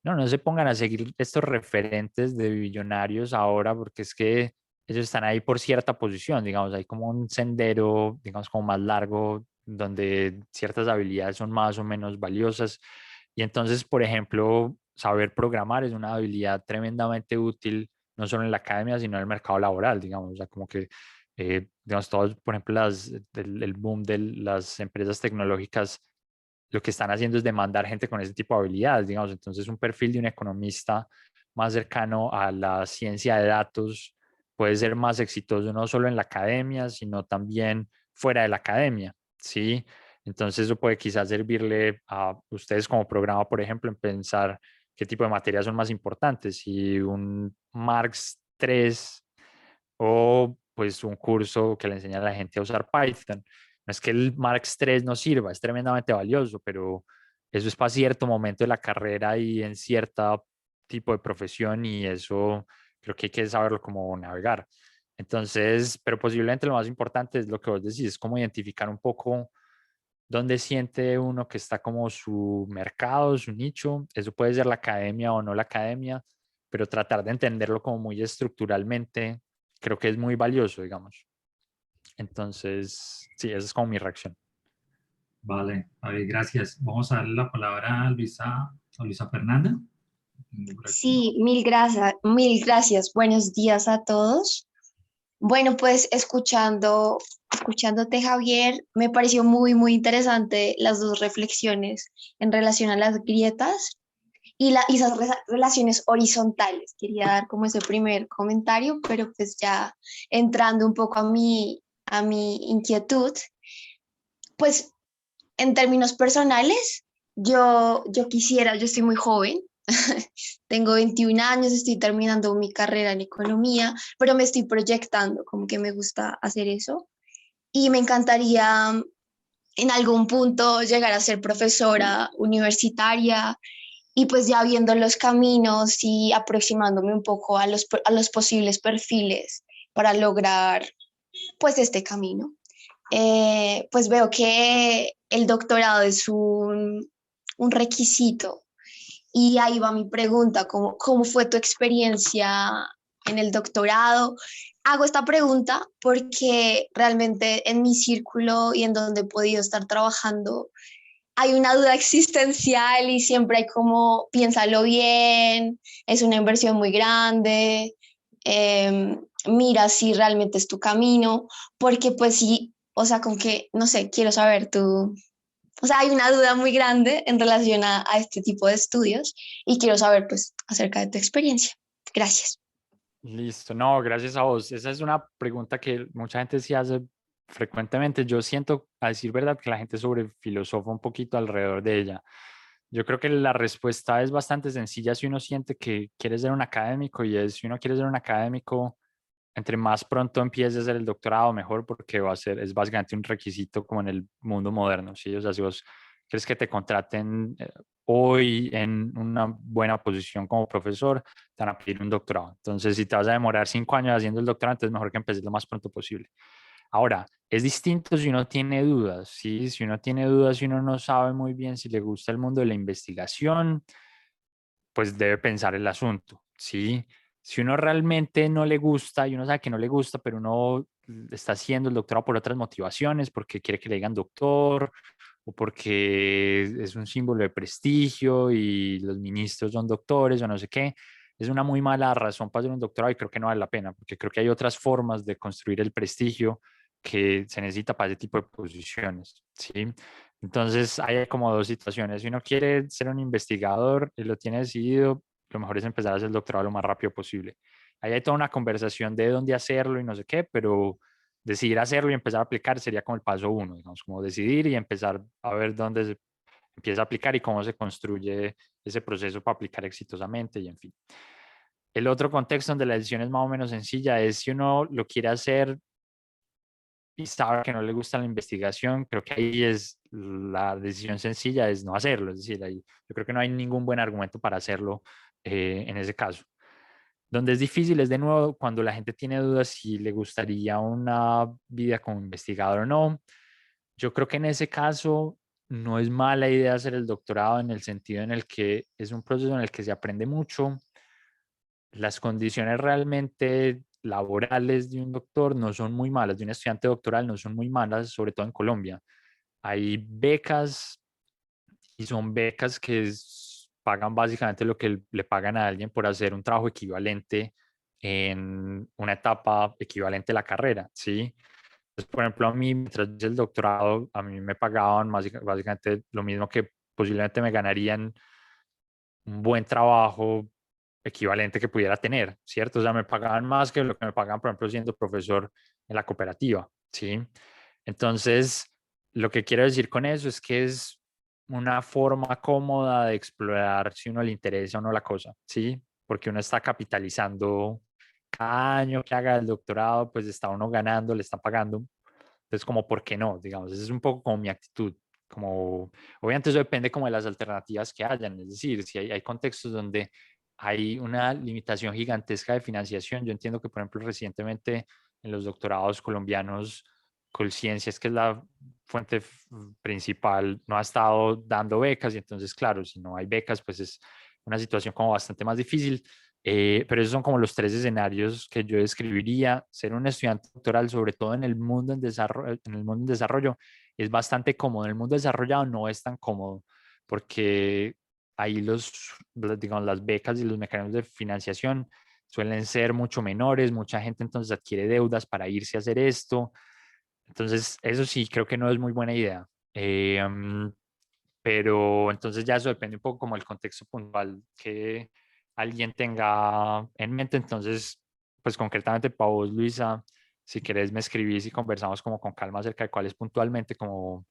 no se pongan a seguir estos referentes de billonarios ahora porque es que ellos están ahí por cierta posición, digamos, hay como un sendero, digamos, como más largo donde ciertas habilidades son más o menos valiosas. Y entonces, por ejemplo, saber programar es una habilidad tremendamente útil no solo en la academia, sino en el mercado laboral, digamos, o sea, como que, digamos, todos, por ejemplo, el boom de las empresas tecnológicas, lo que están haciendo es demandar gente con ese tipo de habilidades, digamos, entonces un perfil de un economista más cercano a la ciencia de datos puede ser más exitoso no solo en la academia, sino también fuera de la academia, ¿sí? Entonces eso puede quizás servirle a ustedes como programa, por ejemplo, en pensar qué tipo de materias son más importantes, si un Marx 3 o pues un curso que le enseña a la gente a usar Python. No es que el Marx 3 no sirva, es tremendamente valioso, pero eso es para cierto momento de la carrera y en cierto tipo de profesión y eso creo que hay que saberlo cómo navegar. Entonces, pero posiblemente lo más importante es lo que vos decís, es cómo identificar un poco dónde siente uno que está como su mercado, su nicho. Eso puede ser la academia o no la academia, pero tratar de entenderlo como muy estructuralmente, creo que es muy valioso, digamos. Entonces, sí, esa es como mi reacción. Vale, David, gracias. Vamos a darle la palabra a Luisa Fernanda. Por aquí. Sí, mil gracias. Buenos días a todos. Bueno, pues escuchándote, Javier, me pareció muy interesante las dos reflexiones en relación a las grietas y esas relaciones horizontales. Quería dar como ese primer comentario, pero pues ya entrando un poco a mi inquietud, pues en términos personales, yo estoy muy joven, tengo 21 años, estoy terminando mi carrera en economía, pero me estoy proyectando, como que me gusta hacer eso. Y me encantaría en algún punto llegar a ser profesora universitaria y pues ya viendo los caminos y aproximándome un poco a los posibles perfiles para lograr pues este camino. pues veo que el doctorado es un requisito. Y ahí va mi pregunta, ¿cómo fue tu experiencia en el doctorado? Hago esta pregunta porque realmente en mi círculo y en donde he podido estar trabajando hay una duda existencial y siempre hay como, piénsalo bien, es una inversión muy grande, mira si realmente es tu camino, porque pues sí, o sea, con que, no sé, quiero saber tú, o sea, hay una duda muy grande en relación a este tipo de estudios y quiero saber pues acerca de tu experiencia. Gracias. Listo, no, gracias a vos. Esa es una pregunta que mucha gente se hace frecuentemente. Yo siento, a decir verdad, que la gente sobre filosofa un poquito alrededor de ella. Yo creo que la respuesta es bastante sencilla si uno siente que quiere ser un académico y es, si uno quiere ser un académico, entre más pronto empieces a hacer el doctorado, mejor, porque va a ser, es básicamente un requisito como en el mundo moderno, ¿sí? O sea, si vos quieres que te contraten hoy en una buena posición como profesor, te van a pedir un doctorado. Entonces, si te vas a demorar 5 años haciendo el doctorado, entonces mejor que empieces lo más pronto posible. Ahora, es distinto si uno tiene dudas, ¿sí? Si uno tiene dudas, si uno no sabe muy bien si le gusta el mundo de la investigación, pues debe pensar el asunto, ¿sí? Si uno realmente no le gusta y uno sabe que no le gusta, pero uno está haciendo el doctorado por otras motivaciones, porque quiere que le digan doctor o porque es un símbolo de prestigio y los ministros son doctores o no sé qué, es una muy mala razón para hacer un doctorado y creo que no vale la pena, porque creo que hay otras formas de construir el prestigio que se necesita para ese tipo de posiciones, ¿sí? Entonces hay como dos situaciones. Si uno quiere ser un investigador y lo tiene decidido, lo mejor es empezar a hacer el doctorado lo más rápido posible. Ahí hay toda una conversación de dónde hacerlo y no sé qué, pero decidir hacerlo y empezar a aplicar sería como el paso uno, digamos, como decidir y empezar a ver dónde se empieza a aplicar y cómo se construye ese proceso para aplicar exitosamente y en fin. El otro contexto donde la decisión es más o menos sencilla es si uno lo quiere hacer y sabe que no le gusta la investigación, creo que ahí es la decisión sencilla, es no hacerlo. Es decir, ahí, yo creo que no hay ningún buen argumento para hacerlo en ese caso. Donde es difícil es de nuevo cuando la gente tiene dudas si le gustaría una vida como investigador o no. Yo creo que en ese caso no es mala idea hacer el doctorado en el sentido en el que es un proceso en el que se aprende mucho. Las condiciones realmente laborales de un doctor no son muy malas, de un estudiante doctoral no son muy malas, sobre todo en Colombia. Hay becas y son becas que pagan básicamente lo que le pagan a alguien por hacer un trabajo equivalente en una etapa equivalente a la carrera, ¿sí? Entonces, por ejemplo, a mí, mientras hice el doctorado, a mí me pagaban básicamente lo mismo que posiblemente me ganarían un buen trabajo equivalente que pudiera tener, ¿cierto? O sea, me pagaban más que lo que me pagaban, por ejemplo, siendo profesor en la cooperativa, ¿sí? Entonces, lo que quiero decir con eso es que es una forma cómoda de explorar si uno le interesa o no la cosa, ¿sí? Porque uno está capitalizando cada año que haga el doctorado, pues está uno ganando, le está pagando. Entonces, como, ¿por qué no? Digamos, esa es un poco como mi actitud. Como, obviamente eso depende como de las alternativas que hayan. Es decir, si hay contextos donde hay una limitación gigantesca de financiación. Yo entiendo que, por ejemplo, recientemente en los doctorados colombianos, Colciencias, que es la fuente principal, no ha estado dando becas y entonces, claro, si no hay becas, pues es una situación como bastante más difícil. Pero esos son como los tres escenarios que yo describiría. Ser un estudiante doctoral, sobre todo en el mundo en el mundo en desarrollo, es bastante cómodo. En el mundo desarrollado no es tan cómodo porque ahí digamos, las becas y los mecanismos de financiación suelen ser mucho menores. Mucha gente entonces adquiere deudas para irse a hacer esto. Entonces, eso sí, creo que no es muy buena idea. Pero entonces ya eso depende un poco como el contexto puntual que alguien tenga en mente. Entonces, pues concretamente para vos, Luisa, si querés me escribís y conversamos como con calma acerca de cuál es puntualmente como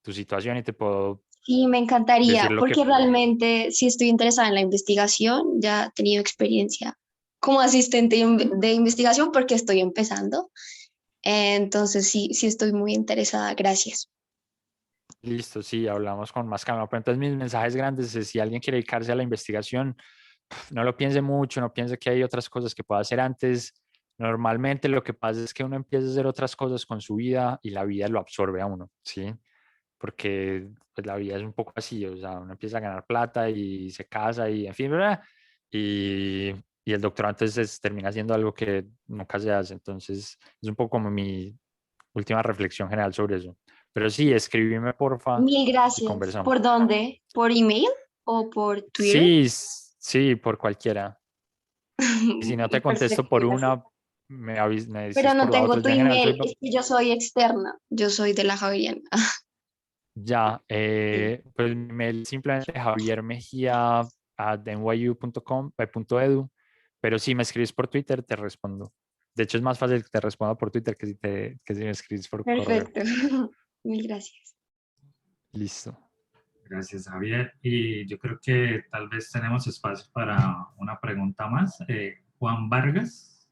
tu situación y te puedo Sí, me decir encantaría, lo que... porque realmente sí estoy interesada en la investigación, ya he tenido experiencia como asistente de investigación porque estoy empezando. Entonces sí, sí estoy muy interesada. Gracias. Listo, sí, hablamos con más calma. Pero entonces mis mensajes grandes es si alguien quiere dedicarse a la investigación, no lo piense mucho, no piense que hay otras cosas que pueda hacer antes. Normalmente lo que pasa es que uno empieza a hacer otras cosas con su vida y la vida lo absorbe a uno, ¿sí? Porque pues, la vida es un poco así, o sea, uno empieza a ganar plata y se casa y en fin, ¿verdad? Y, y el doctorado entonces termina siendo algo que nunca se hace. Entonces es un poco como mi última reflexión general sobre eso. Pero sí, escribime porfa Mil y gracias. conversamos. ¿Por dónde? ¿Por email o por Twitter? Sí, sí, por cualquiera. Y si no te contesto Perfecto, por gracias. una, me Pero dices no por la tengo otra. tu Yo en general email, soy es que yo soy externa, yo soy de la Javeriana. ya, Sí, pues mi mail simplemente javiermejía@nyu.com, punto edu, pero si me escribes por Twitter te respondo. De hecho es más fácil que te responda por Twitter que si me escribes por correo. perfecto. Mil gracias. Listo. Gracias, Javier. Y yo creo que tal vez tenemos espacio para una pregunta más. Juan Vargas.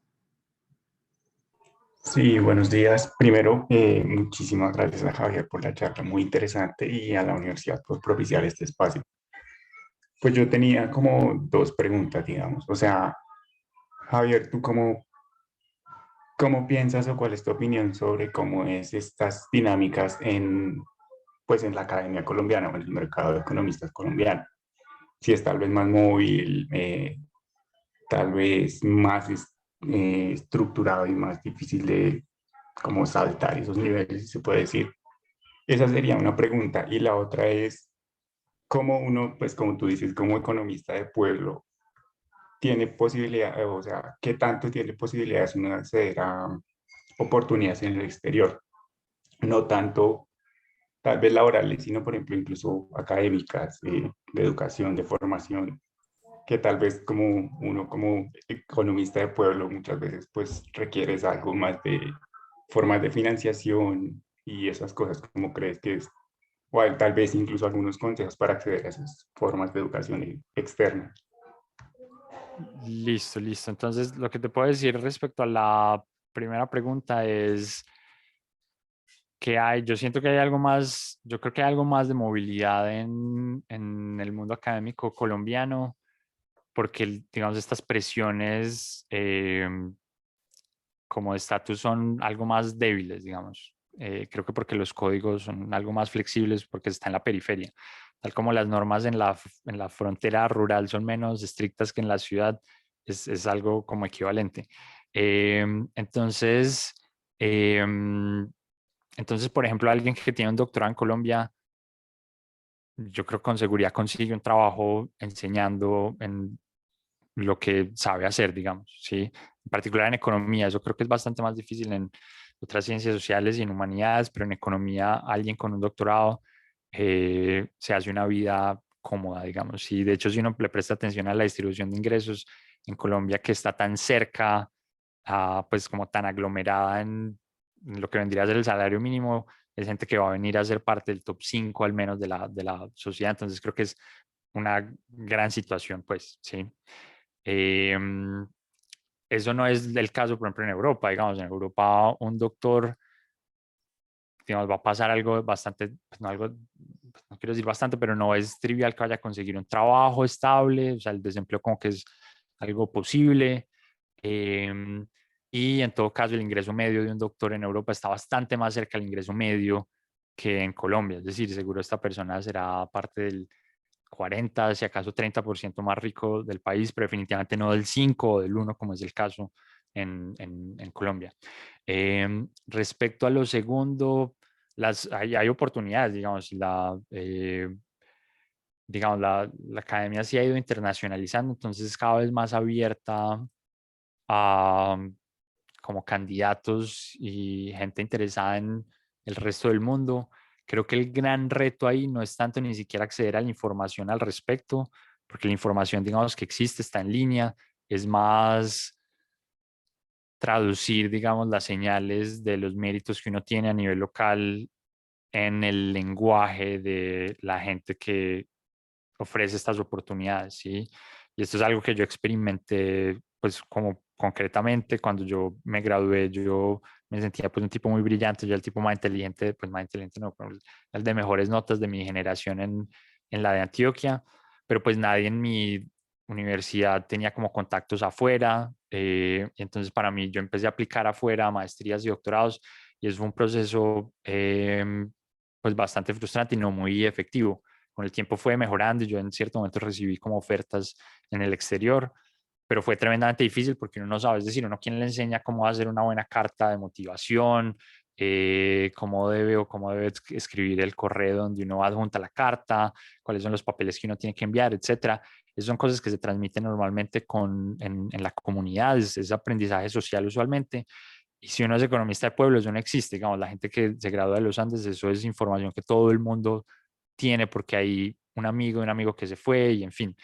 Sí, buenos días. Primero, muchísimas gracias a Javier por la charla, muy interesante, y a la universidad por propiciar este espacio. Pues yo tenía como dos preguntas, digamos. O sea, Javier, ¿tú cómo piensas o cuál es tu opinión sobre cómo es estas dinámicas pues en la academia colombiana o en el mercado de economistas colombiano? Si es tal vez más móvil, tal vez más estructurado y más difícil de como saltar esos niveles, si se puede decir. Esa sería una pregunta. Y la otra es, ¿cómo uno, pues como tú dices, como economista de pueblo, tiene posibilidad, o sea, qué tanto tiene posibilidades uno de acceder a oportunidades en el exterior? No tanto tal vez laborales, sino por ejemplo incluso académicas, de educación, de formación, que tal vez como uno como economista de pueblo muchas veces pues requieres algo más de formas de financiación y esas cosas. ¿Cómo crees que es? O tal vez incluso algunos consejos para acceder a esas formas de educación externa. Listo, listo. Entonces, lo que te puedo decir respecto a la primera pregunta es que yo siento que hay algo más, yo creo que hay algo más de movilidad en el mundo académico colombiano, porque, digamos, estas presiones como de estatus son algo más débiles, digamos. Creo que porque los códigos son algo más flexibles, porque está en la periferia. Tal como las normas en la frontera rural son menos estrictas que en la ciudad, es algo como equivalente. Entonces, em, entonces, por ejemplo, alguien que tiene un doctorado en Colombia, yo creo que con seguridad consigue un trabajo enseñando en lo que sabe hacer, digamos, ¿sí? En particular en economía, eso creo que es bastante más difícil en otras ciencias sociales y en humanidades, pero en economía alguien con un doctorado se hace una vida cómoda, digamos. Y de hecho, si uno le presta atención a la distribución de ingresos en Colombia, que está tan cerca, pues como tan aglomerada en lo que vendría a ser el salario mínimo, es gente que va a venir a ser parte del top 5 al menos de la sociedad. Entonces creo que es una gran situación, pues, ¿sí? Eh, Eso no es el caso, por ejemplo, en Europa. Digamos, en Europa un doctor, digamos, va a pasar algo bastante, pues no algo, pues no quiero decir bastante, pero no es trivial que vaya a conseguir un trabajo estable, o sea, el desempleo como que es algo posible. Eh, y en todo caso, el ingreso medio de un doctor en Europa está bastante más cerca del ingreso medio que en Colombia. Es decir, seguro esta persona será parte del 40, si acaso 30% más rico del país, pero definitivamente no del 5 o del 1, como es el caso en Colombia. Respecto a lo segundo, hay oportunidades, digamos, digamos la academia se ha ido internacionalizando, entonces es cada vez más abierta a como candidatos y gente interesada en el resto del mundo. Creo que el gran reto ahí no es tanto ni siquiera acceder a la información al respecto, porque la información, digamos, que existe está en línea, es más traducir, digamos, las señales de los méritos que uno tiene a nivel local en el lenguaje de la gente que ofrece estas oportunidades, ¿sí? Y esto es algo que yo experimenté, pues, como concretamente cuando yo me gradué, yo me sentía pues un tipo muy brillante, yo el tipo más inteligente, pues más inteligente no, pero el de mejores notas de mi generación en la de Antioquia, pero pues nadie en mi universidad tenía como contactos afuera, y entonces para mí yo empecé a aplicar afuera maestrías y doctorados y es un proceso pues bastante frustrante y no muy efectivo. Con el tiempo fue mejorando y yo en cierto momento recibí como ofertas en el exterior, pero fue tremendamente difícil porque uno no sabe, es decir, uno quien le enseña cómo hacer una buena carta de motivación, cómo debe o cómo debe escribir el correo donde uno adjunta la carta, cuáles son los papeles que uno tiene que enviar, etcétera. Esas son cosas que se transmiten normalmente en la comunidad, es aprendizaje social usualmente. Y si uno es economista de pueblo, eso no existe. Digamos, la gente que se gradúa de los Andes, eso es información que todo el mundo tiene porque hay un amigo que se fue y en fin.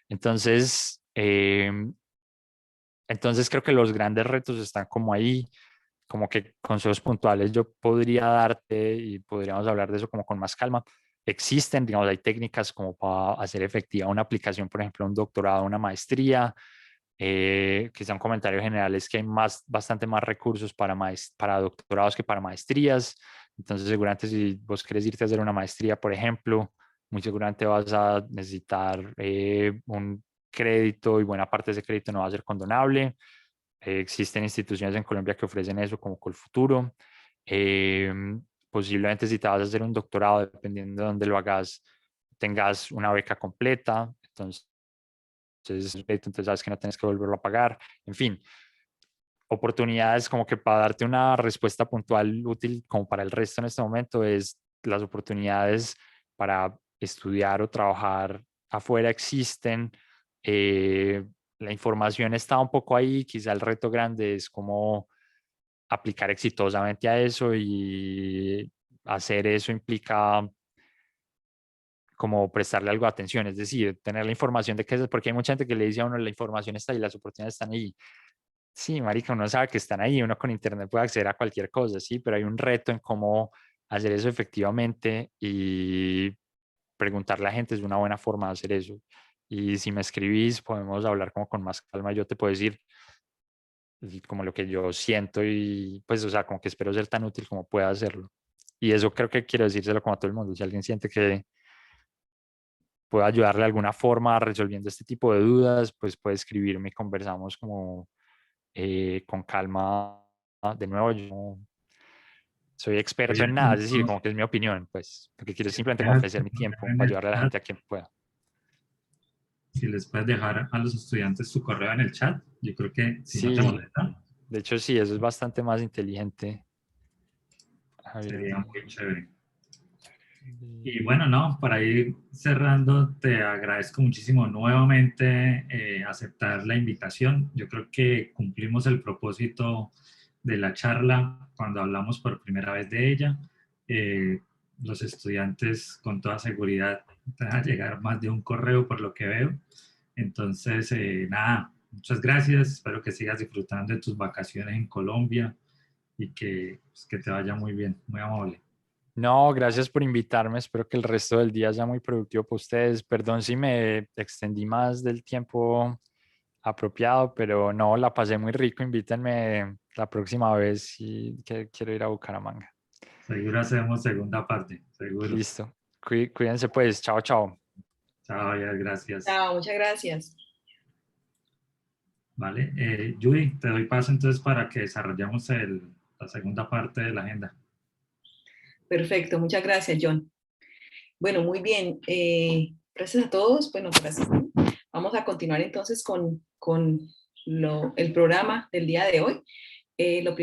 Entonces, entonces creo que los grandes retos están como ahí, como que consejos puntuales yo podría darte y podríamos hablar de eso como con más calma. Existen, digamos, hay técnicas como para hacer efectiva una aplicación, por ejemplo, un doctorado, una maestría. Quizá un comentario general es que hay bastante más recursos para doctorados que para maestrías. Entonces, seguramente si vos querés irte a hacer una maestría, por ejemplo, muy seguramente vas a necesitar un crédito y buena parte de ese crédito no va a ser condonable. Existen instituciones en Colombia que ofrecen eso como Colfuturo. Posiblemente si te vas a hacer un doctorado, dependiendo de dónde lo hagas, tengas una beca completa. Entonces sabes que no tienes que volverlo a pagar. En fin, oportunidades como que para darte una respuesta puntual útil como para el resto en este momento es las oportunidades para estudiar o trabajar afuera existen. La información está un poco ahí, quizá el reto grande es cómo aplicar exitosamente a eso y hacer eso implica como prestarle algo de atención, es decir, tener la información de qué es, porque hay mucha gente que le dice a uno la información está ahí, las oportunidades están ahí. Sí, marica, uno sabe que están ahí, uno con internet puede acceder a cualquier cosa, sí, pero hay un reto en cómo hacer eso efectivamente y preguntarle a la gente es una buena forma de hacer eso. Y si me escribís, podemos hablar como con más calma, yo te puedo decir como lo que yo siento y pues, o sea, como que espero ser tan útil como pueda hacerlo. Y eso creo que quiero decírselo como a todo el mundo. Si alguien siente que puedo ayudarle de alguna forma resolviendo este tipo de dudas, pues puede escribirme y conversamos como con calma. De nuevo, yo no soy experto Oye, en nada, es decir, como que es mi opinión, pues, lo que quiero es simplemente como dejas ofrecer tu mi correo tiempo en para el ayudarle a la chat. gente a quien pueda. Si les puedes dejar a los estudiantes tu correo en el chat, yo creo que si no te Sí, molesta, de hecho sí, eso es bastante más inteligente. sería muy chévere. Y Mm. bueno, no, para ir cerrando, te agradezco muchísimo nuevamente aceptar la invitación. Yo creo que cumplimos el propósito de la charla cuando hablamos por primera vez de ella. Eh, los estudiantes con toda seguridad te van a llegar más de un correo por lo que veo. Entonces, nada, muchas gracias. Espero que sigas disfrutando de tus vacaciones en Colombia y pues, que te vaya muy bien, muy amable. No, gracias por invitarme. Espero que el resto del día sea muy productivo para ustedes. Perdón si me extendí más del tiempo apropiado, pero no, la pasé muy rico. Invítenme la próxima vez y que quiero ir a Bucaramanga. Seguro hacemos segunda parte, seguro. Listo. Cuídense pues. Chao, chao. Chao, Javier, gracias. Chao, muchas gracias. Vale, Judy, te doy paso entonces para que desarrollemos la segunda parte de la agenda. Perfecto, muchas gracias, John. Bueno, muy bien. Gracias a todos. Bueno, gracias. Vamos a continuar entonces con el programa del día de hoy. Lo